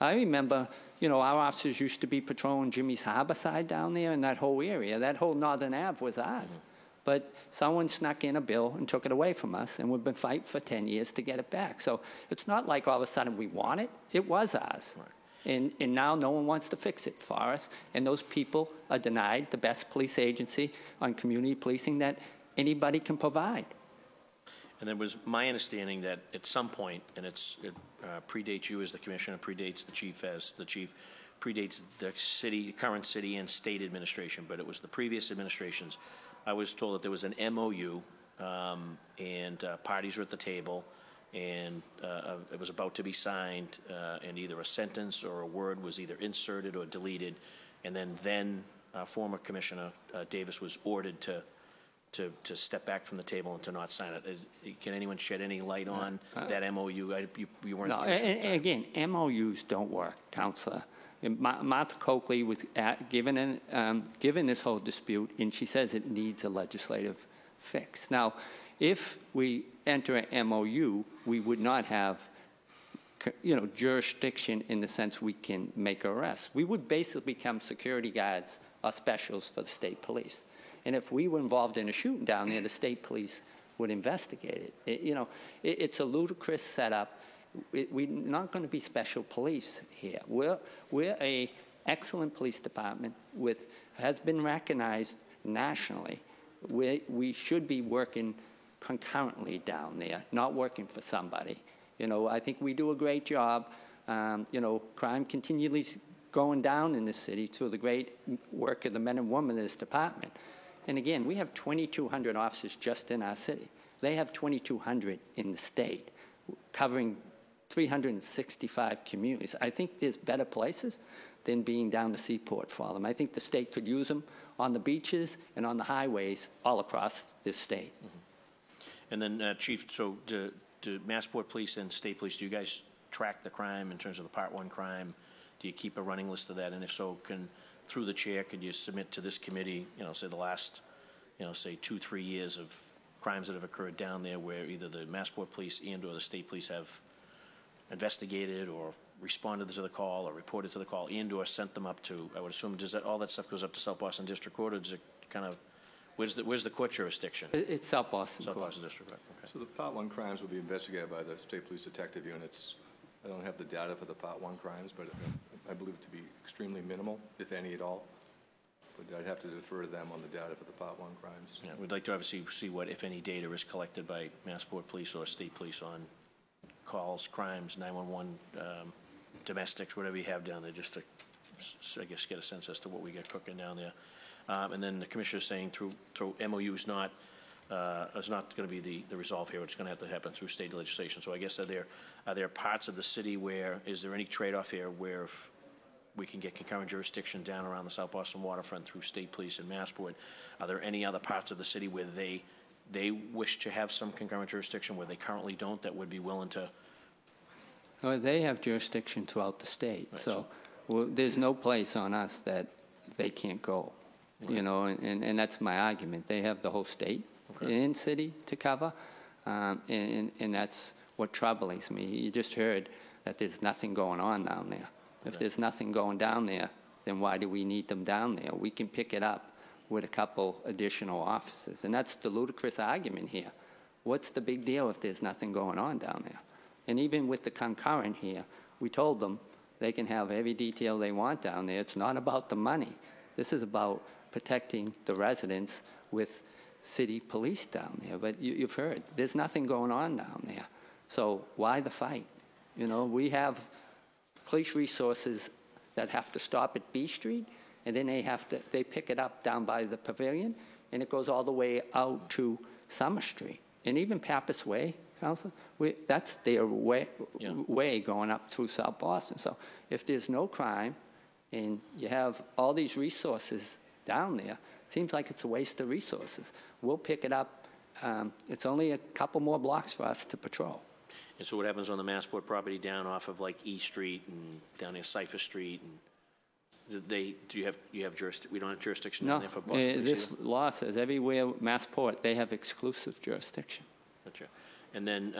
Speaker 6: I remember, our officers used to be patrolling Jimmy's Harbor side down there in that whole area. That whole Northern Ave was ours. But someone snuck in a bill and took it away from us, and we've been fighting for 10 years to get it back. So it's not like all of a sudden we want it. It was ours. Right. And now no one wants to fix it for us, and those people are denied the best police agency on community policing that anybody can provide.
Speaker 7: And it was my understanding that at some point, and it predates you as the commissioner, predates the chief as the chief, predates the city, current city and state administration, but it was the previous administrations. I was told that there was an MOU, and parties were at the table, and it was about to be signed, and either a sentence or a word was either inserted or deleted, and then former Commissioner Davis was ordered to to step back from the table and to not sign it. Can anyone shed any light on that MOU? You weren't.
Speaker 6: No, and again, MOUs don't work, Counselor. Martha Coakley was given this whole dispute, and she says it needs a legislative fix. Now, if we enter an MOU, we would not have, jurisdiction in the sense we can make arrests. We would basically become security guards or specials for the state police. And if we were involved in a shooting down there, the state police would investigate it. It's a ludicrous setup. We're not going to be special police here. We're a excellent police department has been recognized nationally. We should be working concurrently down there, not working for somebody. I think we do a great job. Crime continually going down in this city through the great work of the men and women in this department. And again, we have 2,200 officers just in our city. They have 2,200 in the state, covering 365 communities. I think there's better places than being down the seaport for them. I think the state could use them on the beaches and on the highways all across this state.
Speaker 7: Mm-hmm. And then, Chief, so do Massport Police and State Police, do you guys track the crime in terms of the Part 1 crime? Do you keep a running list of that? And if so, through the chair, could you submit to this committee, say the last, say 2-3 years of crimes that have occurred down there where either the Massport Police and or the State Police have investigated or responded to the call or reported to the call and or sent them up to, I would assume, all that stuff goes up to South Boston District Court, or does it kind of, where's the court jurisdiction?
Speaker 6: It's South Boston
Speaker 7: South
Speaker 6: Court.
Speaker 7: Boston District Court, okay.
Speaker 2: So the Part 1 crimes will be investigated by the State Police Detective Units. I don't have the data for the Part 1 crimes, but I believe it to be extremely minimal, if any at all. But I'd have to defer to them on the data for the Part 1 crimes.
Speaker 7: Yeah, we'd like to obviously see what, if any, data is collected by Massport Police or State Police on calls, crimes, 911, domestics, whatever you have down there, just to, I guess, get a sense as to what we got cooking down there. And then the commissioner is saying through MOU is not going to be the resolve here. It's going to have to happen through state legislation. So I guess are there parts of the city where, is there any trade-off here where if we can get concurrent jurisdiction down around the South Boston waterfront through State Police and Massport? Are there any other parts of the city where they wish to have some concurrent jurisdiction where they currently don't, that would be willing to?
Speaker 6: Well, they have jurisdiction throughout the state,
Speaker 7: Right,
Speaker 6: so there's no place on us that they can't go,
Speaker 7: Right.
Speaker 6: And that's my argument. They have the whole state and city to cover, and that's what troubles me. You just heard that there's nothing going on down there. If there's nothing going down there, then why do we need them down there? We can pick it up with a couple additional officers, and that's the ludicrous argument here. What's the big deal if there's nothing going on down there? And even with the concurrent here, we told them they can have every detail they want down there. It's not about the money. This is about protecting the residents with city police down there. But you've heard, there's nothing going on down there. So why the fight? We have police resources that have to stop at B Street, and then they pick it up down by the pavilion, and it goes all the way out to Summer Street. And even Pappas Way, Council, that's their way going up through South Boston. So if there's no crime and you have all these resources down there, it seems like it's a waste of resources. We'll pick it up. It's only a couple more blocks for us to patrol.
Speaker 7: And so what happens on the Massport property down off of like E Street and down near Cypher Street? And you have jurisdiction? We don't have jurisdiction down there for Boston Police?
Speaker 6: This law says everywhere Massport, they have exclusive jurisdiction.
Speaker 7: Gotcha. And then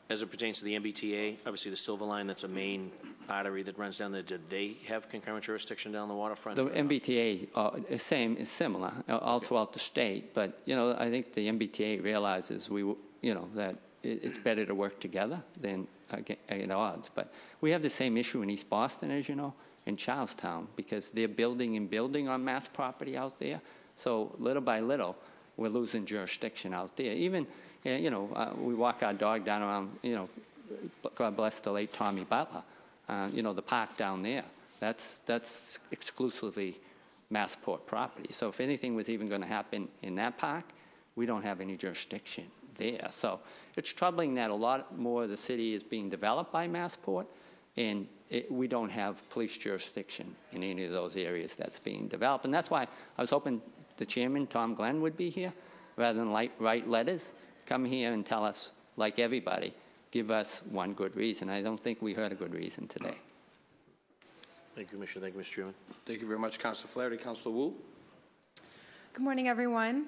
Speaker 7: as it pertains to the MBTA, obviously the Silver Line, that's a main artery that runs down there. Did they have concurrent jurisdiction down the waterfront?
Speaker 6: The MBTA is similar all throughout the state, but I think the MBTA realizes that it's better to work together than at odds. But we have the same issue in East Boston, as you know, in Charlestown, because they're building on Mass property out there. So little by little, we're losing jurisdiction out there. Even, we walk our dog down around, God bless the late Tommy Butler, the park down there. That's exclusively Massport property. So if anything was even going to happen in that park, we don't have any jurisdiction there. So it's troubling that a lot more of the city is being developed by Massport, and we don't have police jurisdiction in any of those areas that's being developed. And that's why I was hoping the chairman, Tom Glenn, would be here, rather than write letters, come here and tell us, like everybody, give us one good reason. I don't think we heard a good reason today.
Speaker 7: Thank you, Commissioner. Thank you, Mr. Chairman.
Speaker 1: Thank you very much, Councilor Flaherty. Councilor Wu?
Speaker 9: Good morning, everyone.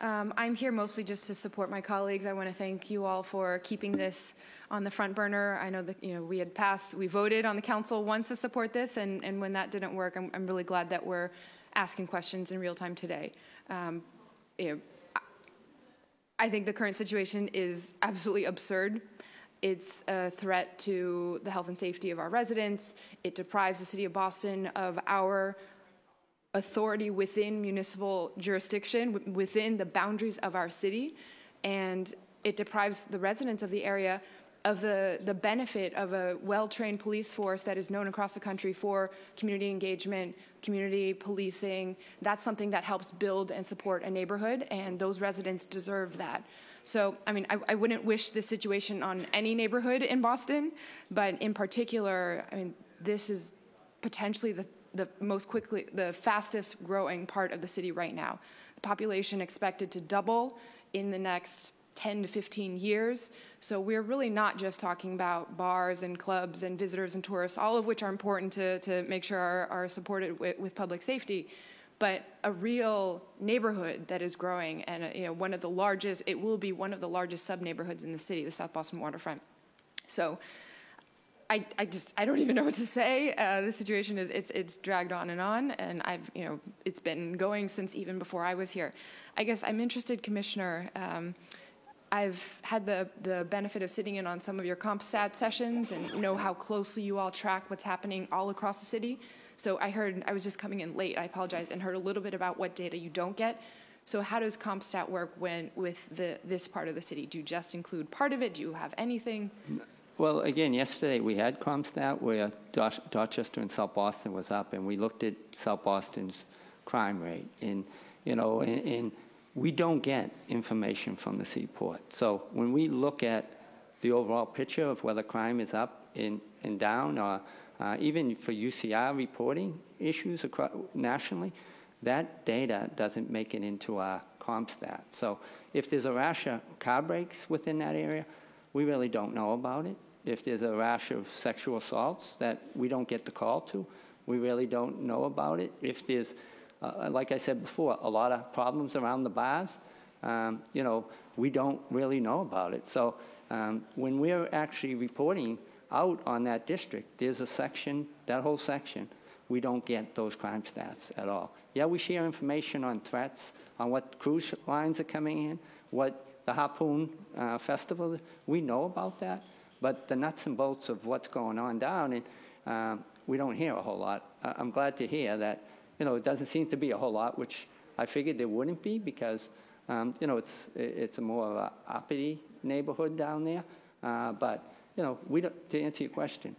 Speaker 9: I'm here mostly just to support my colleagues. I want to thank you all for keeping this on the front burner. I know that we voted on the council once to support this, and when that didn't work, I'm really glad that we're asking questions in real time today. I think the current situation is absolutely absurd. It's a threat to the health and safety of our residents. It deprives the city of Boston of our authority within municipal jurisdiction, within the boundaries of our city, and it deprives the residents of the area of the benefit of a well-trained police force that is known across the country for community engagement, community policing. That's something that helps build and support a neighborhood, and those residents deserve that. So, I mean, I wouldn't wish this situation on any neighborhood in Boston, but in particular, I mean, this is potentially the fastest growing part of the city right now. The population expected to double in the next 10 to 15 years. So we're really not just talking about bars and clubs and visitors and tourists, all of which are important to make sure are supported with public safety, but a real neighborhood that is growing, and it will be one of the largest sub-neighborhoods in the city, the South Boston waterfront. So I don't even know what to say. The situation it's dragged on, and it's been going since even before I was here. I guess I'm interested, Commissioner. I've had the benefit of sitting in on some of your CompStat sessions and know how closely you all track what's happening all across the city. So I was just coming in late, I apologize, and heard a little bit about what data you don't get. So how does CompStat work with this part of the city? Do you just include part of it? Do you have anything?
Speaker 6: Well, again, yesterday we had CompStat where Dorchester and South Boston was up, and we looked at South Boston's crime rate. And, and we don't get information from the seaport. So when we look at the overall picture of whether crime is up and down, or even for UCR reporting issues nationally, that data doesn't make it into our CompStat. So if there's a rash of car breaks within that area, we really don't know about it. If there's a rash of sexual assaults that we don't get the call to, we really don't know about it. If there's, like I said before, a lot of problems around the bars, we don't really know about it. So when we're actually reporting out on that district, there's a section, that whole section, we don't get those crime stats at all. Yeah, we share information on threats, on what cruise lines are coming in, what the Harpoon Festival, we know about that, but the nuts and bolts of what's going on down, and we don't hear a whole lot. I'm glad to hear that, it doesn't seem to be a whole lot, which I figured there wouldn't be because, it's a more of a uppity neighborhood down there. But, we don't, to answer your question,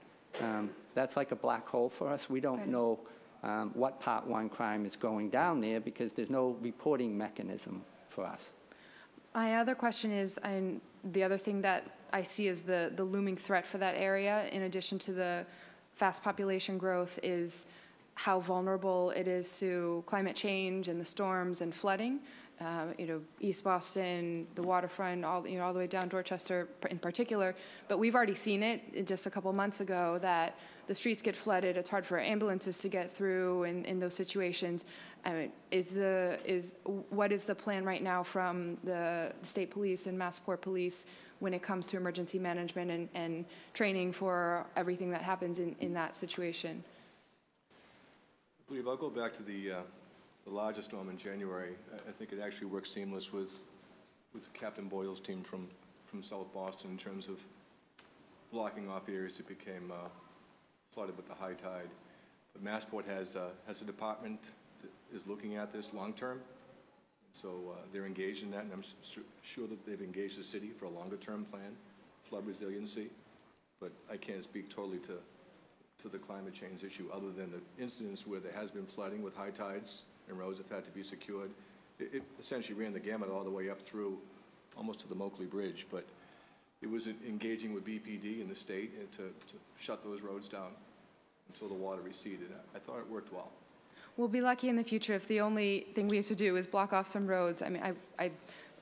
Speaker 6: that's like a black hole for us. We don't know what Part 1 crime is going down there because there's no reporting mechanism for us.
Speaker 9: My other question is, and the other thing that I see as the looming threat for that area, in addition to the fast population growth, is how vulnerable it is to climate change and the storms and flooding. East Boston, the waterfront, all the way down Dorchester in particular. But we've already seen it just a couple months ago that the streets get flooded. It's hard for ambulances to get through in those situations. I mean, what is the plan right now from the state police and Massport police when it comes to emergency management and training for everything that happens in that situation?
Speaker 2: I believe I'll go back to the largest storm in January. I think it actually worked seamless with Captain Boyle's team from South Boston in terms of blocking off areas that became flooded with the high tide. But Massport has a department that is looking at this long term. So they're engaged in that, and I'm sure that they've engaged the city for a longer term plan, flood resiliency. But I can't speak totally to the climate change issue other than the incidents where there has been flooding with high tides and roads have had to be secured. It essentially ran the gamut all the way up through almost to the Moakley Bridge, but it was engaging with BPD and the state to shut those roads down until the water receded. I thought it worked well.
Speaker 9: We'll be lucky in the future if the only thing we have to do is block off some roads. I mean, I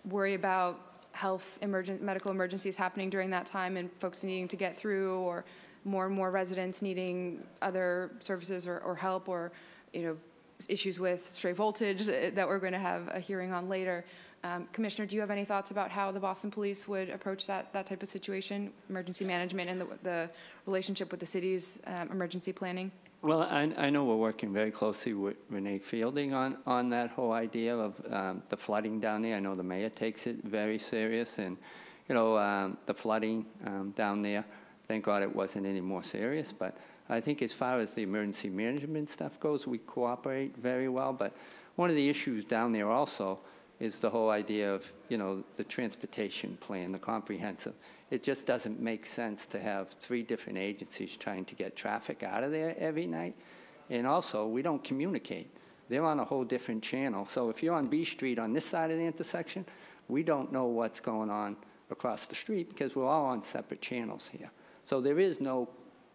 Speaker 9: worry about medical emergencies happening during that time and folks needing to get through, or more and more residents needing other services or help, or, issues with stray voltage that we're going to have a hearing on later. Commissioner, do you have any thoughts about how the Boston Police would approach that type of situation, emergency management, and the relationship with the city's emergency planning?
Speaker 6: Well, I know we're working very closely with Renee Fielding on that whole idea of the flooding down there. I know the mayor takes it very serious, and the flooding down there, thank God it wasn't any more serious, but I think as far as the emergency management stuff goes, we cooperate very well. But one of the issues down there also is the whole idea of, the transportation plan, the comprehensive. It just doesn't make sense to have 3 different agencies trying to get traffic out of there every night. And also, we don't communicate. They're on a whole different channel. So if you're on B Street on this side of the intersection, we don't know what's going on across the street because we're all on separate channels here. So there is no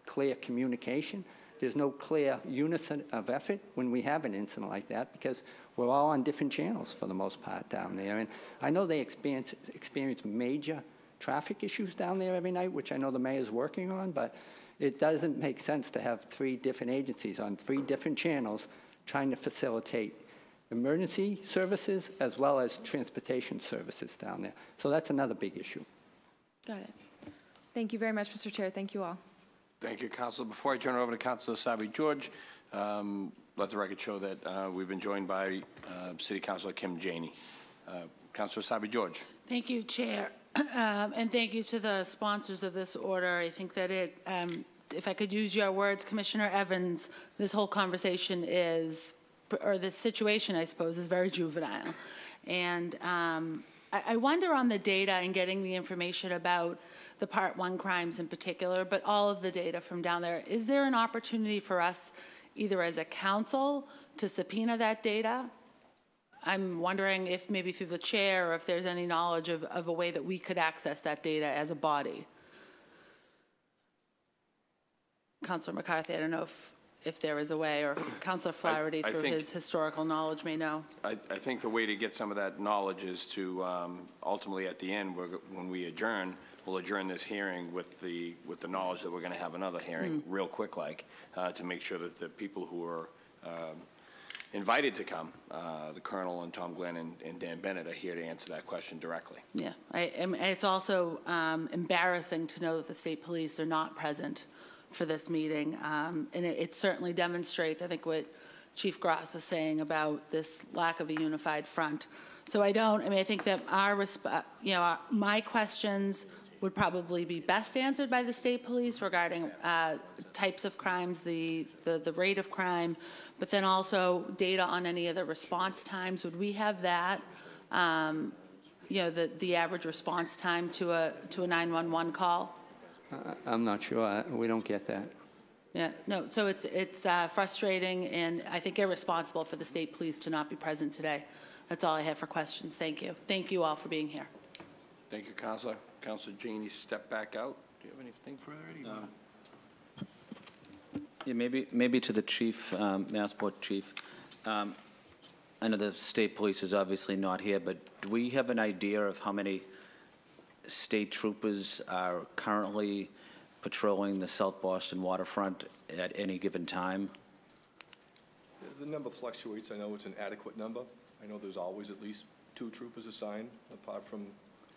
Speaker 6: clear communication. There's no clear unison of effort when we have an incident like that because we're all on different channels for the most part down there. And I know they experience major traffic issues down there every night, which I know the mayor's working on, but it doesn't make sense to have 3 different agencies on 3 different channels trying to facilitate emergency services as well as transportation services down there. So that's another big issue.
Speaker 9: Got it. Thank you very much, Mr. Chair. Thank you all.
Speaker 1: Thank you, Councilor. Before I turn it over to Councilor Sabi George, let the record show that we've been joined by City Councilor Kim Janey. Councilor Sabi George.
Speaker 10: Thank you, Chair. And thank you to the sponsors of this order. I think that if I could use your words, Commissioner Evans, this whole conversation is, or this situation, I suppose, is very juvenile. And I wonder on the data and getting the information about the Part 1 crimes in particular, but all of the data from down there, is there an opportunity for us, either as a council, to subpoena that data? I'm wondering if maybe through the chair or if there's any knowledge of a way that we could access that data as a body. Councilor McCarthy, I don't know if there is a way, or if Councilor Flaherty, through his historical knowledge, may know.
Speaker 1: I think the way to get some of that knowledge is to ultimately at the end, when we adjourn, we'll adjourn this hearing with the knowledge that we're going to have another hearing real quick, to make sure that the people who are invited to come, the Colonel and Tom Glenn and Dan Bennett, are here to answer that question directly.
Speaker 10: Yeah, it's also embarrassing to know that the state police are not present for this meeting, and it certainly demonstrates, I think, what Chief Gross was saying about this lack of a unified front. So I think that my questions would probably be best answered by the state police regarding types of crimes, the rate of crime, but then also data on any of the response times. Would we have that? The average response time to a 911 call?
Speaker 6: I'm not sure. We don't get that.
Speaker 10: Yeah, no. So it's frustrating and I think irresponsible for the state police to not be present today. That's all I have for questions. Thank you. Thank you all for being here.
Speaker 1: Thank you, Councilor. Councilor Janey, step back out. Do you have anything further?
Speaker 3: No. Yeah, maybe to the chief, Massport chief. I know the state police is obviously not here, but do we have an idea of how many state troopers are currently patrolling the South Boston waterfront at any given time?
Speaker 2: The number fluctuates. I know it's an adequate number. I know there's always at least 2 troopers assigned, apart from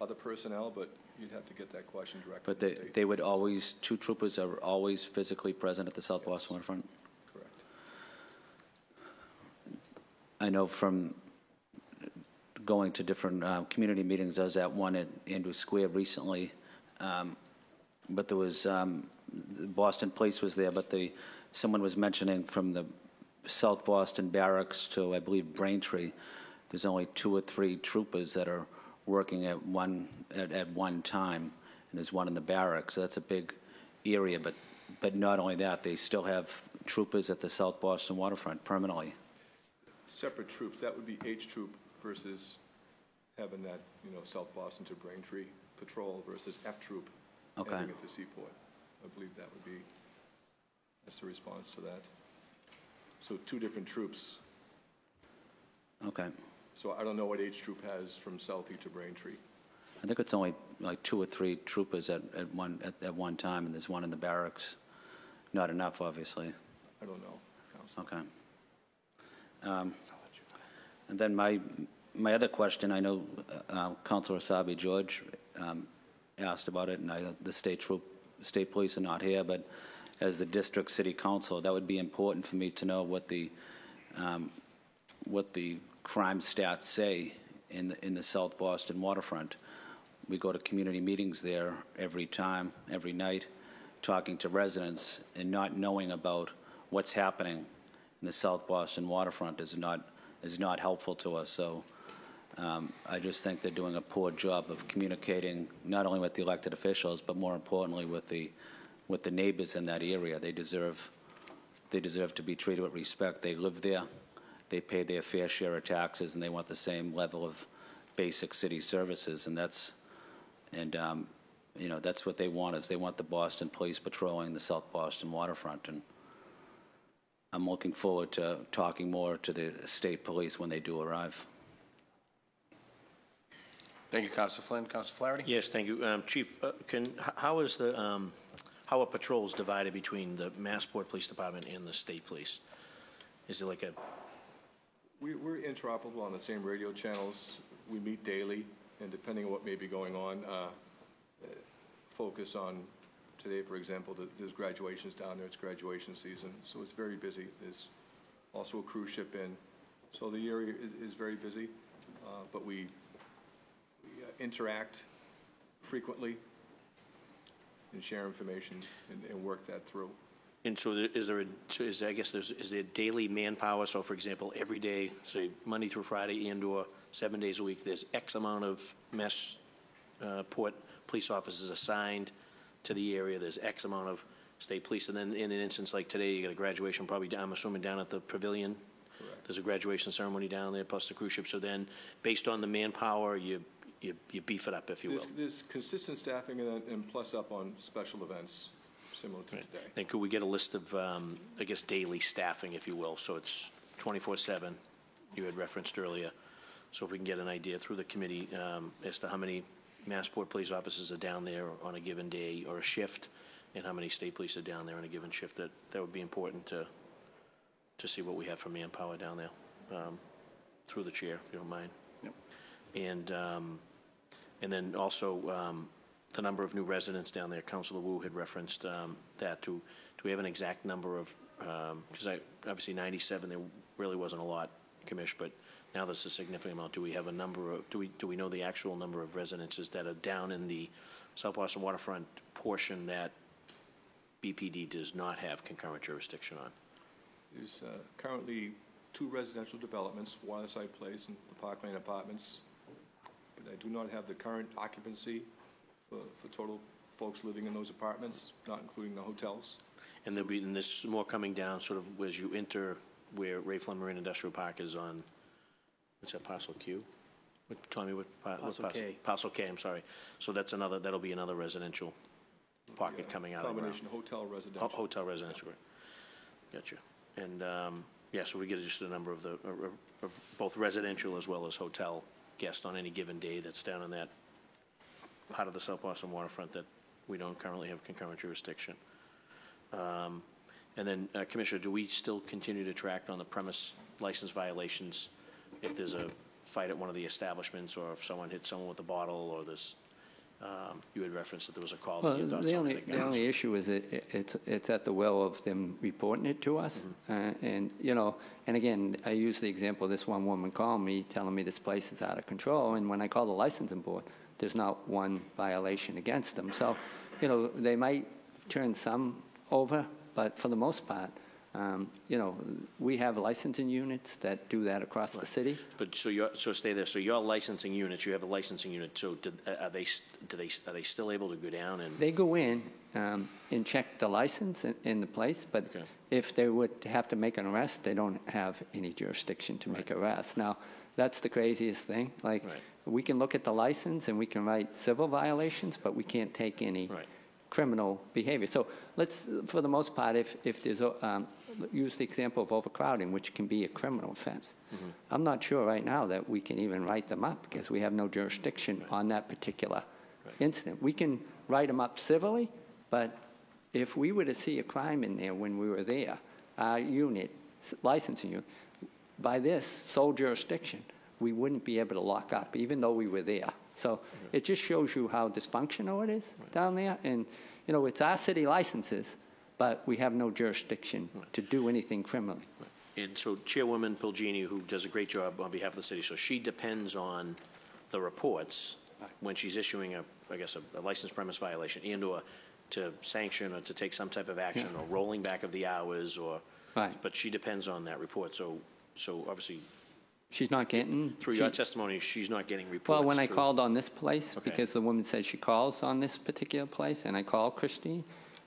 Speaker 2: other personnel, but you'd have to get that question directly.
Speaker 3: But they would always, 2 troopers are always physically present at the South Boston waterfront?
Speaker 2: Correct.
Speaker 3: I know from going to different community meetings, I was at one at Andrews Square recently, but there was, Boston Police was there, but someone was mentioning from the South Boston Barracks to, I believe, Braintree, there's only 2 or 3 troopers that are working at one time, and there's one in the barracks. So that's a big area, but not only that, they still have troopers at the South Boston waterfront permanently.
Speaker 2: Separate troops. That would be H troop versus having that, South Boston to Braintree patrol versus F troop ending at the seaport. I believe that's the response to that. So 2 different troops.
Speaker 3: Okay.
Speaker 2: So I don't know what age troop has from Southie to Braintree.
Speaker 3: I think it's only like 2 or 3 troopers at one time, and there's one in the barracks. Not enough, obviously.
Speaker 2: I don't know, Counsel.
Speaker 3: Okay. And then my other question, I know Councilor Asabi George asked about it, and the state police are not here, but as the district city council, that would be important for me to know what the crime stats say in the South Boston waterfront. We go to community meetings there every night, talking to residents, and not knowing about what's happening in the South Boston waterfront is not helpful to us. So I just think they're doing a poor job of communicating not only with the elected officials, but more importantly with the neighbors in that area. They deserve to be treated with respect. They live there, they pay their fair share of taxes, and they want the same level of basic city services. And that's what they want, is they want the Boston Police patrolling the South Boston waterfront. And I'm looking forward to talking more to the state police when they do arrive.
Speaker 1: Thank you, Councilor Flynn. Councilor Flaherty?
Speaker 7: Yes, thank you. Chief, how are patrols divided between the Massport Police Department and the state police? Is it like a...
Speaker 2: We're interoperable on the same radio channels. We meet daily, and depending on what may be going on, focus on today, for example, there's graduations down there. It's graduation season, so it's very busy. There's also a cruise ship in, so the area is very busy, but we interact frequently and share information and work that through.
Speaker 7: And so is there daily manpower? So for example, every day, say Monday through Friday and/or 7 days a week, there's X amount of Massport police officers assigned to the area. There's X amount of state police. And then in an instance like today, you got a graduation probably, I'm assuming, down at the pavilion.
Speaker 2: Correct.
Speaker 7: There's a graduation ceremony down there, plus the cruise ship. So then based on the manpower, you beef it up, if you will.
Speaker 2: There's consistent staffing and plus up on special events similar to today.
Speaker 7: Then could we get a list of, I guess, daily staffing, if you will? So it's 24/7, you had referenced earlier. So if we can get an idea through the committee as to how many Massport police officers are down there on a given day or a shift, and how many state police are down there on a given shift, that would be important to see what we have for manpower down there, through the chair, if you don't mind.
Speaker 1: Yep.
Speaker 7: And then also the number of new residents down there. Councilor Wu had referenced that. Do we have an exact number of, because obviously 97, there really wasn't a lot, Commish, but now there's a significant amount. Do we have a number of, do we know the actual number of residences that are down in the South Boston waterfront portion that BPD does not have concurrent jurisdiction on?
Speaker 2: There's currently 2 residential developments, Waterside Place and the Park Lane Apartments, but I do not have the current occupancy for total folks living in those apartments, not including the hotels.
Speaker 7: And there's more coming down sort of as you enter where Ray Flynn Marine Industrial Park is on, what's that, parcel Q? Tommy, what parcel?
Speaker 8: K.
Speaker 7: Parcel K, I'm sorry. So that'll be another residential pocket coming out of the ground.
Speaker 2: Combination hotel residential.
Speaker 7: Hotel residential, right. Gotcha. And, yeah, so we get just a number of both residential as well as hotel guests on any given day that's down in that part of the South Boston waterfront that we don't currently have concurrent jurisdiction. And then, Commissioner, do we still continue to track on the premise license violations if there's a fight at one of the establishments, or if someone hits someone with a bottle, or this, you had referenced that there was a call.
Speaker 6: Well, the only issue is it's at the will of them reporting it to us. And, and again, I use the example, this one woman called me telling me this place is out of control, and when I call the licensing board, there's not one violation against them. So, they might turn some over, but for the most part, we have licensing units that do that across the city.
Speaker 7: But so stay there. So your licensing units, you have a licensing unit. So are they still able to go down and?
Speaker 6: They go in and check the license in the place, but
Speaker 7: okay.
Speaker 6: If they would have to make an arrest, they don't have any jurisdiction to make arrests. Now, that's the craziest thing. Like, we can look at the license and we can write civil violations, but we can't take any criminal behavior. So let's, for the most part, if there's, use the example of overcrowding, which can be a criminal offense. I'm not sure right now that we can even write them up because we have no jurisdiction on that particular incident. We can write them up civilly, but if we were to see a crime in there when we were there, our unit, licensing unit, by this sole jurisdiction, we wouldn't be able to lock up, even though we were there. So it just shows you how dysfunctional it is down there. And, you know, it's our city licenses, but we have no jurisdiction to do anything criminally.
Speaker 7: And so Chairwoman Pulgini, who does a great job on behalf of the city, so she depends on the reports when she's issuing I guess, a licensed premise violation and/or to sanction or to take some type of action or rolling back of the hours or, but she depends on that report. So obviously,
Speaker 6: she's not getting?
Speaker 7: Through your testimony, she's not getting reports.
Speaker 6: Well, when I called on this place, because the woman said she calls on this particular place, and I called Christine,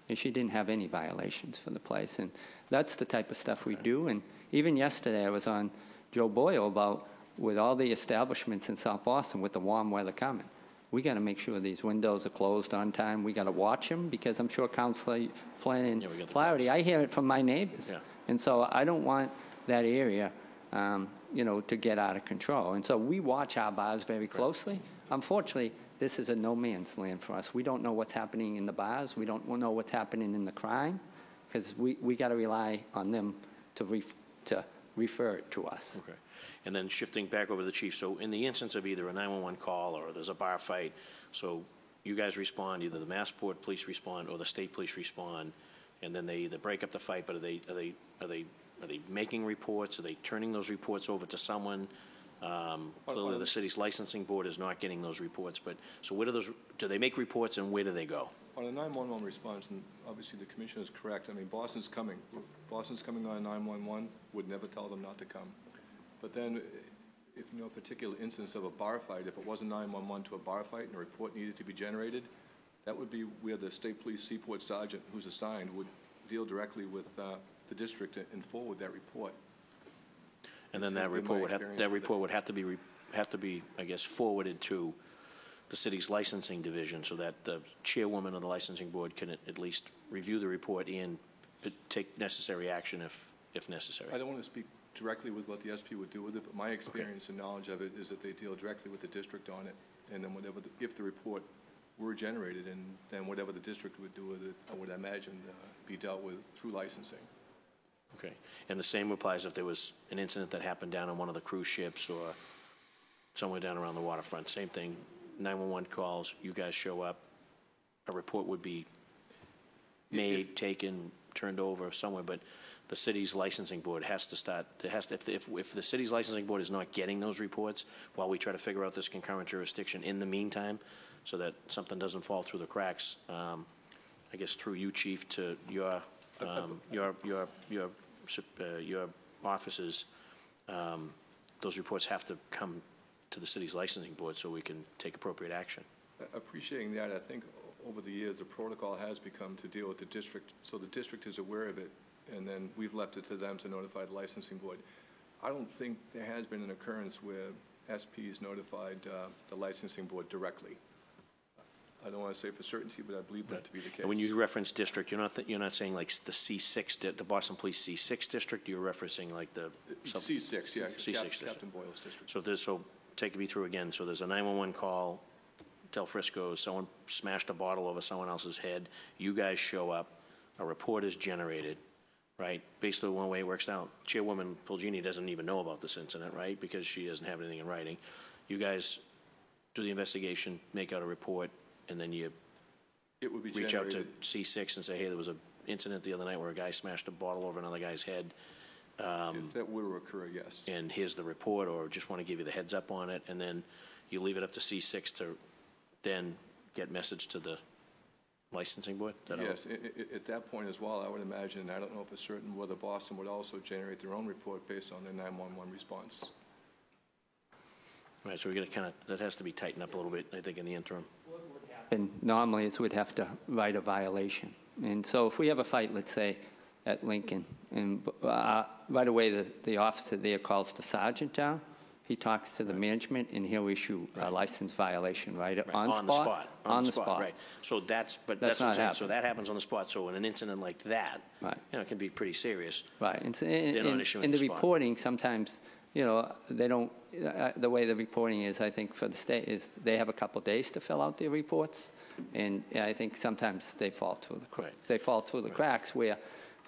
Speaker 6: and she didn't have any violations for the place. And that's the type of stuff we do. And even yesterday, I was on Joe Boyle about, with all the establishments in South Boston, with the warm weather coming, we got to make sure these windows are closed on time. We got to watch them, because I'm sure Councilor Flynn and Flaherty, I hear it from my neighbors. And so I don't want that area, you know, to get out of control. And so we watch our bars very closely. Unfortunately, this is a no man's land for us. We don't know what's happening in the bars. We don't know what's happening in the crime, because we got to rely on them to refer it to us.
Speaker 7: Okay. And then shifting back over to the chief, so in the instance of either a 911 call or there's a bar fight, so you guys respond, either the Massport police respond or the state police respond, and then they either break up the fight, but are they making reports? Are they turning those reports over to someone? Clearly, the city's licensing board is not getting those reports, but so where do those? Do they make reports, and where do they go?
Speaker 2: On a 911 response, and obviously the commissioner is correct. I mean, Boston's coming. Boston's coming on 911. Would never tell them not to come. But then, if you know a particular instance of a bar fight, if it was a 911 to a bar fight and a report needed to be generated, that would be where the state police seaport sergeant, who's assigned, would deal directly with the district and forward that report. And then that report would have to be I guess, forwarded to the city's licensing division, so that the chairwoman of the licensing board can at least review the report and take necessary action if necessary. I don't want to speak directly with what the SP would do with it, but my experience and knowledge of it is that they deal directly with the district on it, and then whatever if the report were generated, and then whatever the district would do with it, I would imagine be dealt with through licensing.
Speaker 7: Okay. And the same applies if there was an incident that happened down on one of the cruise ships or somewhere down around the waterfront. Same thing, 911 calls, you guys show up, a report would be made, taken, turned over somewhere, but the city's licensing board has to start, if the city's licensing board is not getting those reports while we try to figure out this concurrent jurisdiction in the meantime, so that something doesn't fall through the cracks, I guess through you, Chief, to your offices, those reports have to come to the city's licensing board so we can take appropriate action.
Speaker 2: Appreciating that, I think over the years the protocol has become to deal with the district, so the district is aware of it, and then we've left it to them to notify the licensing board. I don't think there has been an occurrence where SP's notified the licensing board directly. I don't want to say for certainty, but I believe that to be the case.
Speaker 7: And when you reference district, you're not saying like the C6, the Boston Police C6 district. You're referencing like the
Speaker 2: C6, yeah,
Speaker 7: C6
Speaker 2: Captain Boyle's district.
Speaker 7: So take me through again. So there's a 911 call, Del Frisco, someone smashed a bottle over someone else's head. You guys show up, a report is generated, right? Basically, one way it works out, Chairwoman Pulgini doesn't even know about this incident, right? Because she doesn't have anything in writing. You guys do the investigation, make out a report, and then you reach out to C6 and say, hey, there was an incident the other night where a guy smashed a bottle over another guy's head.
Speaker 2: If that were to occur, yes.
Speaker 7: And here's the report, or just want to give you the heads up on it, and then you leave it up to C6 to then get message to the licensing board?
Speaker 2: Yes, at that point as well, I would imagine, I don't know for certain whether Boston would also generate their own report based on their 911 response.
Speaker 7: All right, so we're going to kind of, that has to be tightened up a little bit, I think, in the interim.
Speaker 6: And normally is we'd have to write a violation. And so if we have a fight, let's say, at Lincoln, and right away the officer there calls the sergeant down, he talks to the management, and he'll issue a license violation, right?
Speaker 7: Right,
Speaker 6: On spot?
Speaker 7: On the spot, right. So that's what I'm
Speaker 6: not
Speaker 7: saying. So
Speaker 6: happening.
Speaker 7: that happens on the spot. So in an incident like that,
Speaker 6: Right.
Speaker 7: it can be pretty serious.
Speaker 6: Right, and,
Speaker 7: They're not issuing
Speaker 6: and the
Speaker 7: the spot.
Speaker 6: reporting, sometimes, they don't, the way the reporting is, I think, for the state, is they have a couple days to fill out their reports, and I think sometimes they fall through the cracks.
Speaker 7: Right.
Speaker 6: They fall through the cracks where,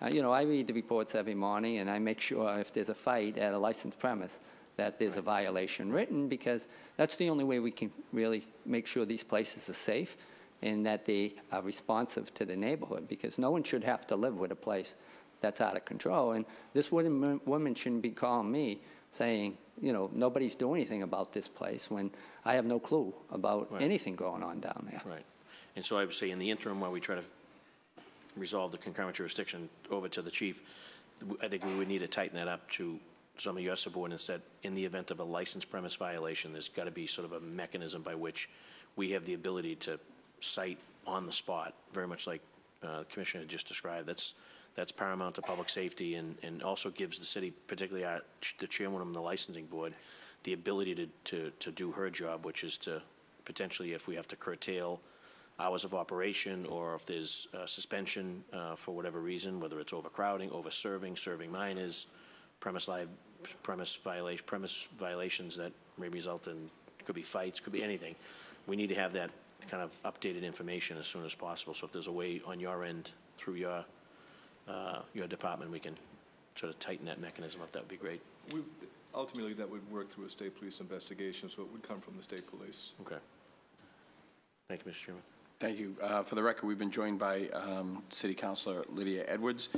Speaker 6: I read the reports every morning, and I make sure if there's a fight at a licensed premise, that there's a violation written, because that's the only way we can really make sure these places are safe and that they are responsive to the neighborhood, because no one should have to live with a place that's out of control. And this woman shouldn't be calling me saying, nobody's doing anything about this place, when I have no clue about anything going on down there.
Speaker 7: Right. And so I would say in the interim, while we try to resolve the concurrent jurisdiction over to the chief, I think we would need to tighten that up to some of your subordinates, that in the event of a licensed premise violation, there's got to be sort of a mechanism by which we have the ability to cite on the spot, very much like the Commissioner just described. That's paramount to public safety, and also gives the city, particularly the chairwoman of the licensing board, the ability to do her job, which is to potentially, if we have to curtail hours of operation, or if there's suspension for whatever reason, whether it's overcrowding, over-serving, serving minors, premise violations that may result in, could be fights, could be anything. We need to have that kind of updated information as soon as possible. So if there's a way on your end, through your department, we can sort of tighten that mechanism up, that would be great.
Speaker 2: Ultimately, that would work through a state police investigation, so it would come from the state police.
Speaker 7: Okay. Thank you, Mr. Chairman.
Speaker 1: Thank you. For the record, we've been joined by City Councilor Lydia Edwards.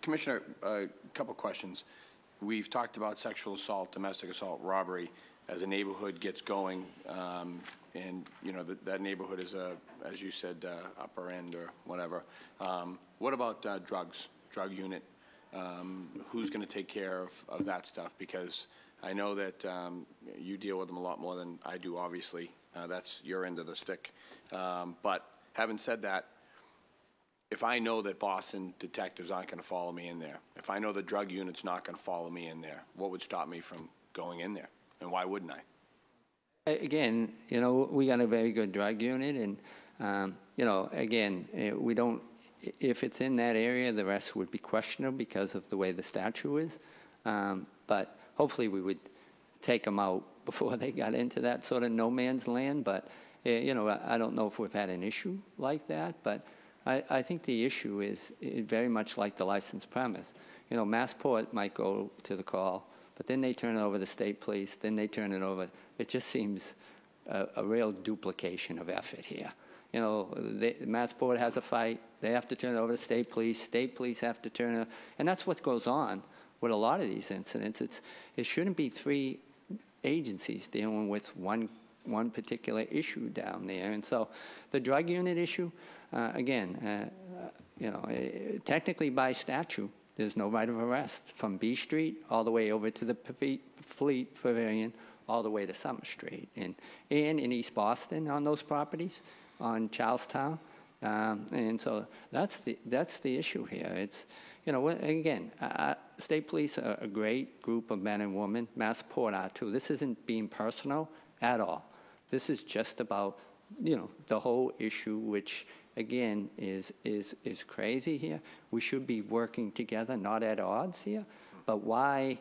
Speaker 1: Commissioner, a couple questions. We've talked about sexual assault, domestic assault, robbery as a neighborhood gets going, and that neighborhood is as you said, upper end or whatever. What about drugs, drug unit? Who's going to take care of that stuff? Because I know that you deal with them a lot more than I do, obviously. That's your end of the stick. But having said that, if I know that Boston detectives aren't going to follow me in there, if I know the drug unit's not going to follow me in there, what would stop me from going in there? And why wouldn't I?
Speaker 6: Again, we got a very good drug unit, and, again, we don't, if it's in that area, the rest would be questionable because of the way the statute is. But hopefully we would take them out before they got into that sort of no man's land. But, I don't know if we've had an issue like that, but I think the issue is very much like the licensed premise. Massport might go to the call, but then they turn it over to state police, then they turn it over. It just seems a real duplication of effort here. Massport has a fight, they have to turn it over to state police have to turn it, and that's what goes on with a lot of these incidents. It shouldn't be three agencies dealing with one particular issue down there. And so the drug unit issue, technically by statute, there's no right of arrest from B Street all the way over to the Fleet Pavilion, all the way to Summer Street. And in East Boston on those properties, on Charlestown. And so that's the issue here. It's, again, state police are a great group of men and women. Massport are too. This isn't being personal at all. This is just about, the whole issue, which, again, is crazy here. We should be working together, not at odds here. But why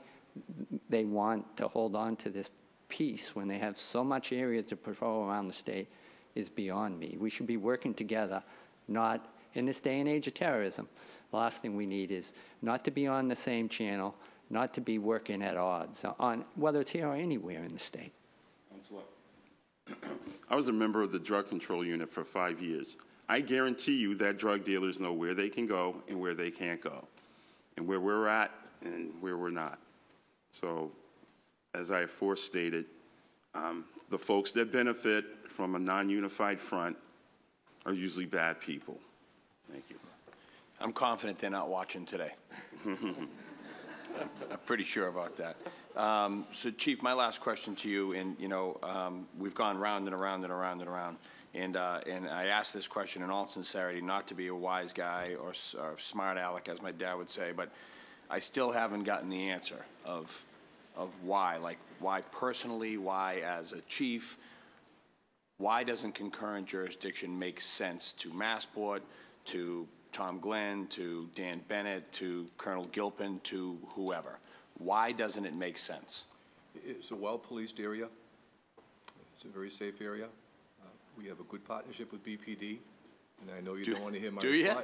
Speaker 6: they want to hold on to this piece when they have so much area to patrol around the state is beyond me. We should be working together, not in this day and age of terrorism. The last thing we need is not to be on the same channel, not to be working at odds, on whether it's here or anywhere in the state.
Speaker 5: I was a member of the drug control unit for 5 years. I guarantee you that drug dealers know where they can go and where they can't go, and where we're at and where we're not. So, as I forestated, the folks that benefit from a non-unified front are usually bad people. Thank you.
Speaker 1: I'm confident they're not watching today. I'm pretty sure about that. So, Chief, my last question to you, and we've gone round and around and around and around, and I asked this question in all sincerity, not to be a wise guy or smart aleck, as my dad would say, but I still haven't gotten the answer of why, like why personally, why as a chief, why doesn't concurrent jurisdiction make sense to Massport, to Tom Glenn, to Dan Bennett, to Colonel Gilpin, to whoever? Why doesn't it make sense?
Speaker 2: It's a well-policed area. It's a very safe area. We have a good partnership with BPD, and I know you don't want to hear my reply.
Speaker 1: Do you?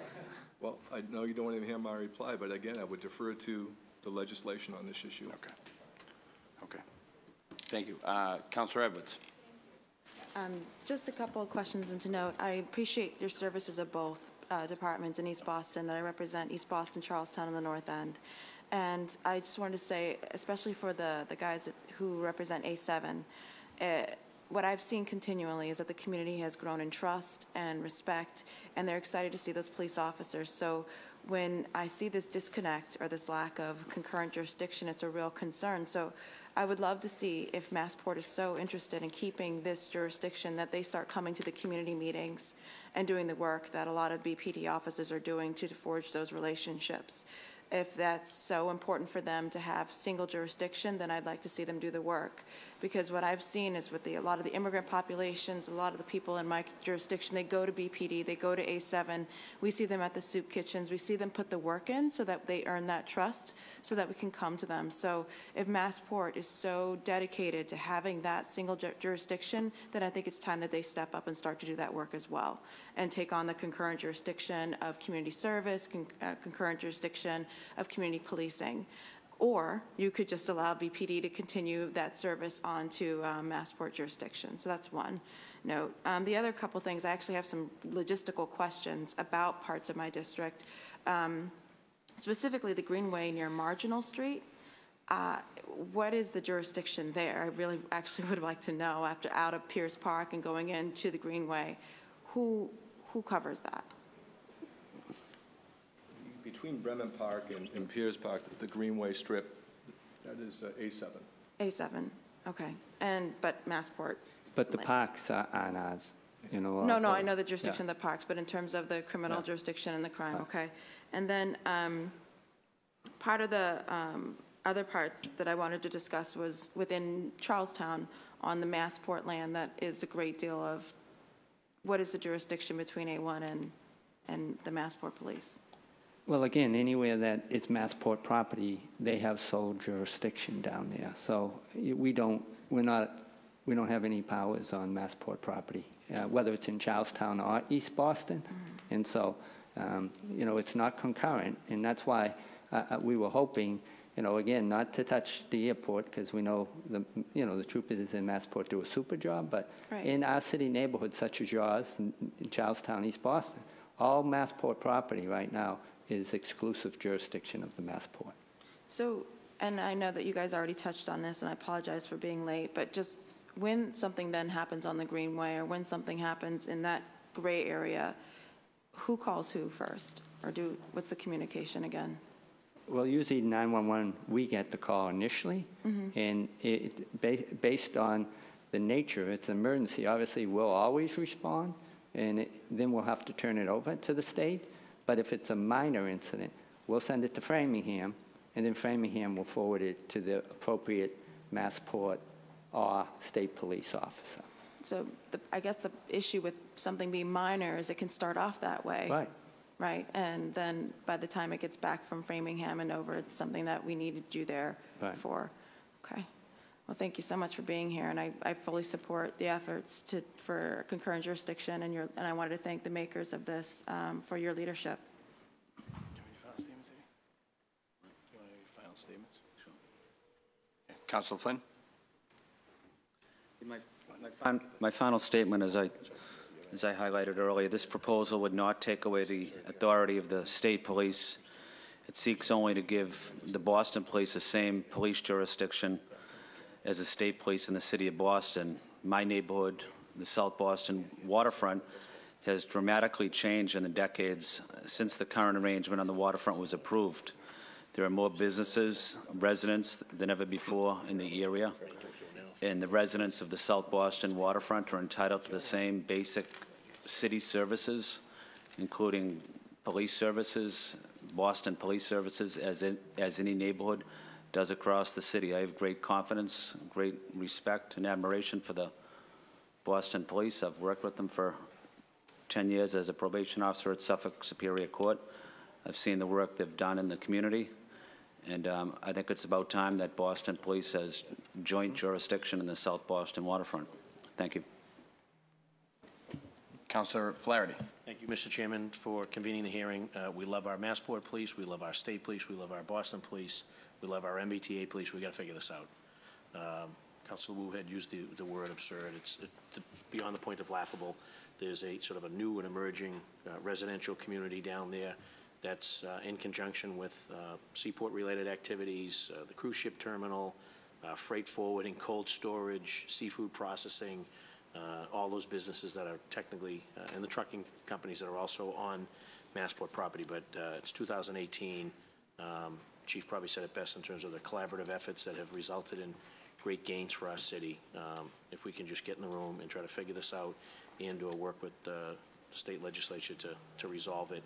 Speaker 2: Well, I know you don't want to hear my reply, but again, I would defer to the legislation on this issue.
Speaker 1: Okay. Okay. Thank you. Councilor Edwards.
Speaker 11: Just a couple of questions and to note. I appreciate your services of both departments in East Boston, that I represent East Boston, Charlestown, and the North End. And I just wanted to say, especially for the guys who represent A7, what I've seen continually is that the community has grown in trust and respect, and they're excited to see those police officers. So when I see this disconnect or this lack of concurrent jurisdiction, it's a real concern. So I would love to see if Massport is so interested in keeping this jurisdiction that they start coming to the community meetings and doing the work that a lot of BPD officers are doing to forge those relationships. If that's so important for them to have single jurisdiction, then I'd like to see them do the work. Because what I've seen is with a lot of the immigrant populations, a lot of the people in my jurisdiction, they go to BPD, they go to A7. We see them at the soup kitchens. We see them put the work in so that they earn that trust so that we can come to them. So if Massport is so dedicated to having that single jurisdiction, then I think it's time that they step up and start to do that work as well and take on the concurrent jurisdiction of community service, concurrent jurisdiction of community policing. Or you could just allow BPD to continue that service onto Massport jurisdiction. So that's one note. The other couple things, I actually have some logistical questions about parts of my district, specifically the Greenway near Marginal Street. What is the jurisdiction there? I really actually would like to know, after out of Pierce Park and going into the Greenway, who covers that?
Speaker 2: Between Bremen Park and Piers Park, the Greenway strip, that is A7.
Speaker 11: A7, okay. But Massport.
Speaker 6: But the parks aren't ours, you know.
Speaker 11: No, I know the jurisdiction of the parks, but in terms of the criminal jurisdiction and the crime, okay. And then part of the other parts that I wanted to discuss was within Charlestown on the Massport land, that is a great deal of, what is the jurisdiction between A1 and the Massport police?
Speaker 6: Well, again, anywhere that is Massport property, they have sole jurisdiction down there. So we don't have any powers on Massport property, whether it's in Charlestown or East Boston. Mm-hmm. And so, you know, it's not concurrent, and that's why we were hoping, you know, again, not to touch the airport, because we know the troopers in Massport do a super job, but right. In our city neighborhoods such as yours, in Charlestown, East Boston, all Massport property right now is exclusive jurisdiction of the Massport.
Speaker 11: So, and I know that you guys already touched on this, and I apologize for being late, but just when something then happens on the Greenway, or when something happens in that gray area, who calls who first? Or what's the communication again?
Speaker 6: Well, usually 911, we get the call initially, mm-hmm. and based on the nature, it's an emergency, obviously we'll always respond, and then we'll have to turn it over to the state. But if it's a minor incident, we'll send it to Framingham, and then Framingham will forward it to the appropriate Massport or state police officer.
Speaker 11: So I guess the issue with something being minor is it can start off that way.
Speaker 6: Right.
Speaker 11: Right, and then by the time it gets back from Framingham and over, it's something that we needed you there
Speaker 6: right.
Speaker 11: for. Okay. Well, thank you so much for being here, and I fully support the efforts for concurrent jurisdiction, and I wanted to thank the makers of this for your leadership.
Speaker 1: Do you want any final statements, Amy? Do you want any final statements? Sure. Okay. Councilor Flynn?
Speaker 3: My final statement, as I highlighted earlier, this proposal would not take away the authority of the state police. It seeks only to give the Boston police the same police jurisdiction as the state police in the city of Boston. My neighborhood, the South Boston waterfront, has dramatically changed in the decades since the current arrangement on the waterfront was approved. There are more businesses, residents than ever before in the area, and the residents of the South Boston waterfront are entitled to the same basic city services, including police services, Boston police services, as any neighborhood does across the city. I have great confidence, great respect and admiration for the Boston Police. I've worked with them for 10 years as a probation officer at Suffolk Superior Court. I've seen the work they've done in the community, and I think it's about time that Boston Police has joint jurisdiction in the South Boston waterfront. Thank you.
Speaker 1: Councilor Flaherty.
Speaker 7: Thank you, Mr. Chairman, for convening the hearing. We love our Massport Police, we love our State Police, we love our Boston Police, we love our MBTA Police. We got to figure this out. Councilor Wu had used the word absurd. It's beyond the point of laughable. There's a sort of a new and emerging residential community down there that's in conjunction with seaport-related activities, the cruise ship terminal, freight forwarding, cold storage, seafood processing, all those businesses that are technically, and the trucking companies that are also on Massport property. But it's 2018. Chief probably said it best in terms of the collaborative efforts that have resulted in great gains for our city. If we can just get in the room and try to figure this out and do a work with the state legislature to resolve it,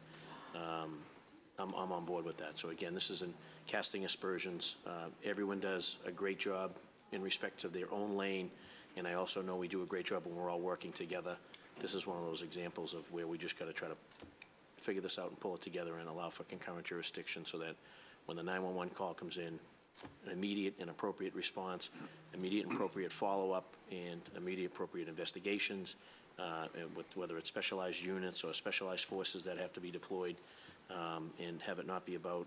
Speaker 7: I'm on board with that. So again, this isn't casting aspersions. Everyone does a great job in respect to their own lane, and I also know we do a great job when we're all working together. This is one of those examples of where we just got to try to figure this out and pull it together and allow for concurrent jurisdiction so that when the 911 call comes in, an immediate and appropriate response, immediate and appropriate follow-up, and immediate appropriate investigations, with whether it's specialized units or specialized forces that have to be deployed, and have it not be about,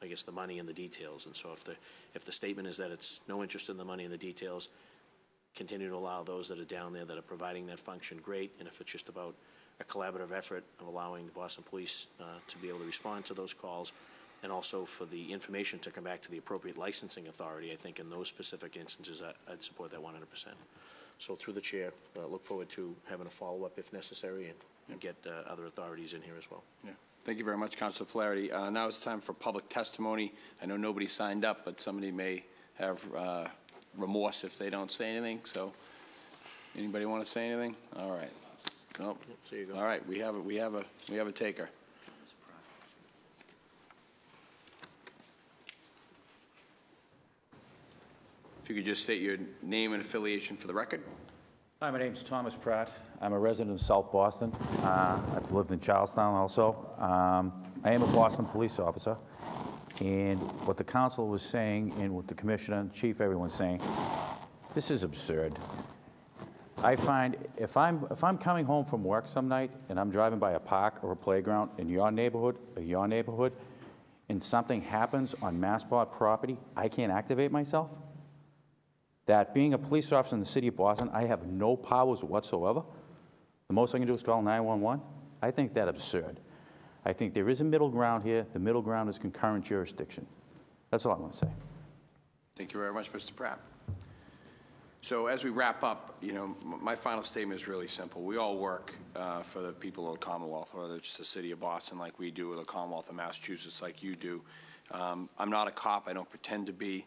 Speaker 7: I guess, the money and the details. And so if the statement is that it's no interest in the money and the details, continue to allow those that are down there that are providing that function, great. And if it's just about a collaborative effort of allowing the Boston Police to be able to respond to those calls, and also for the information to come back to the appropriate licensing authority, I think in those specific instances, I'd support that 100%. So through the chair, look forward to having a follow-up if necessary and get other authorities in here as well.
Speaker 1: Yeah. Thank you very much, Councilor Flaherty. Now it's time for public testimony. I know nobody signed up, but somebody may have remorse if they don't say anything. So anybody want to say anything? All right. Nope.
Speaker 7: There you go.
Speaker 1: All right. We have a taker. If you could just state your name and affiliation for the record.
Speaker 12: Hi, my name's Thomas Pratt. I'm a resident of South Boston. I've lived in Charlestown also. I am a Boston police officer. And what the council was saying and what the commissioner and chief, everyone's saying, this is absurd. I find if I'm coming home from work some night and I'm driving by a park or a playground in your neighborhood and something happens on Massport property, I can't activate myself. That being a police officer in the city of Boston, I have no powers whatsoever. The most I can do is call 911. I think that's absurd. I think there is a middle ground here. The middle ground is concurrent jurisdiction. That's all I want to say.
Speaker 1: Thank you very much, Mr. Pratt. So as we wrap up, my final statement is really simple. We all work for the people of the Commonwealth, whether it's the city of Boston like we do or the Commonwealth of Massachusetts like you do. I'm not a cop. I don't pretend to be.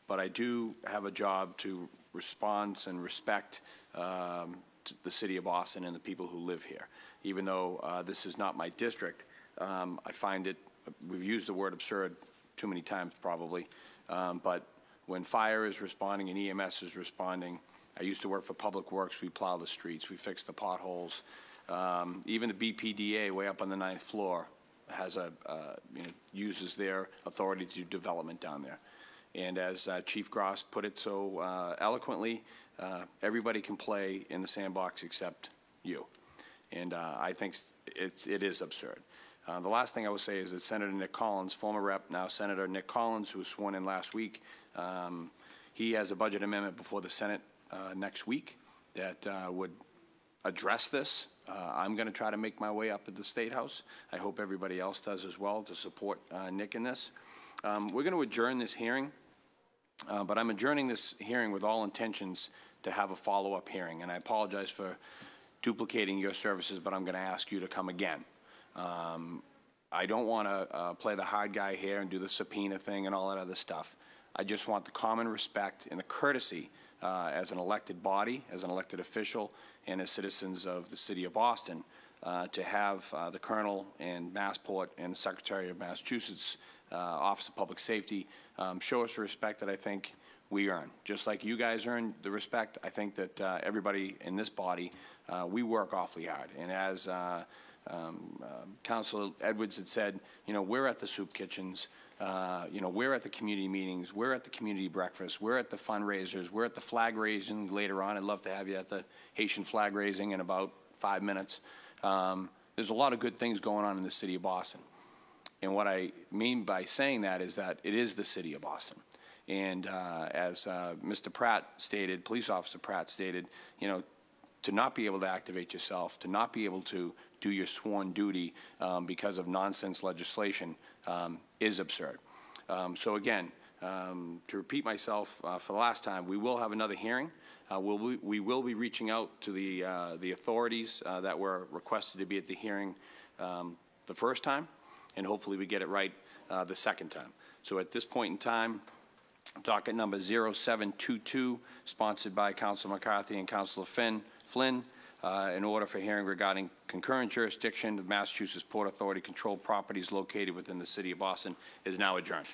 Speaker 1: But I do have a job to respond and respect to the city of Boston and the people who live here. Even though this is not my district, I find it, we've used the word absurd too many times probably, but when fire is responding and EMS is responding, I used to work for Public Works. We plow the streets. We fix the potholes. Even the BPDA way up on the 9th floor has uses their authority to do development down there. And as Chief Gross put it so eloquently, everybody can play in the sandbox except you. And I think it is absurd. The last thing I will say is that Senator Nick Collins, former rep, now Senator Nick Collins, who was sworn in last week, he has a budget amendment before the Senate next week that would address this. I'm going to try to make my way up at the State House. I hope everybody else does as well to support Nick in this. We're going to adjourn this hearing. But I'm adjourning this hearing with all intentions to have a follow-up hearing. And I apologize for duplicating your services, but I'm going to ask you to come again. I don't want to play the hard guy here and do the subpoena thing and all that other stuff. I just want the common respect and the courtesy as an elected body, as an elected official, and as citizens of the city of Boston to have the Colonel and Massport and the Secretary of Massachusetts Office of Public Safety show us the respect that I think we earn. Just like you guys earn the respect, I think that everybody in this body, we work awfully hard. And as Councilor Edwards had said, you know, we're at the soup kitchens, you know, we're at the community meetings, we're at the community breakfast, we're at the fundraisers, we're at the flag raising later on. I'd love to have you at the Haitian flag raising in about 5 minutes. There's a lot of good things going on in the city of Boston. And what I mean by saying that is that it is the city of Boston. And as Mr. Pratt stated, Police Officer Pratt stated, you know, to not be able to activate yourself, to not be able to do your sworn duty because of nonsense legislation is absurd. So again, to repeat myself for the last time, we will have another hearing. We will be reaching out to the authorities that were requested to be at the hearing the first time, and hopefully we get it right the second time. So at this point in time, docket number 0722, sponsored by Councilor McCarthy and Councilor Flynn, in order for hearing regarding concurrent jurisdiction of Massachusetts Port Authority controlled properties located within the city of Boston, is now adjourned.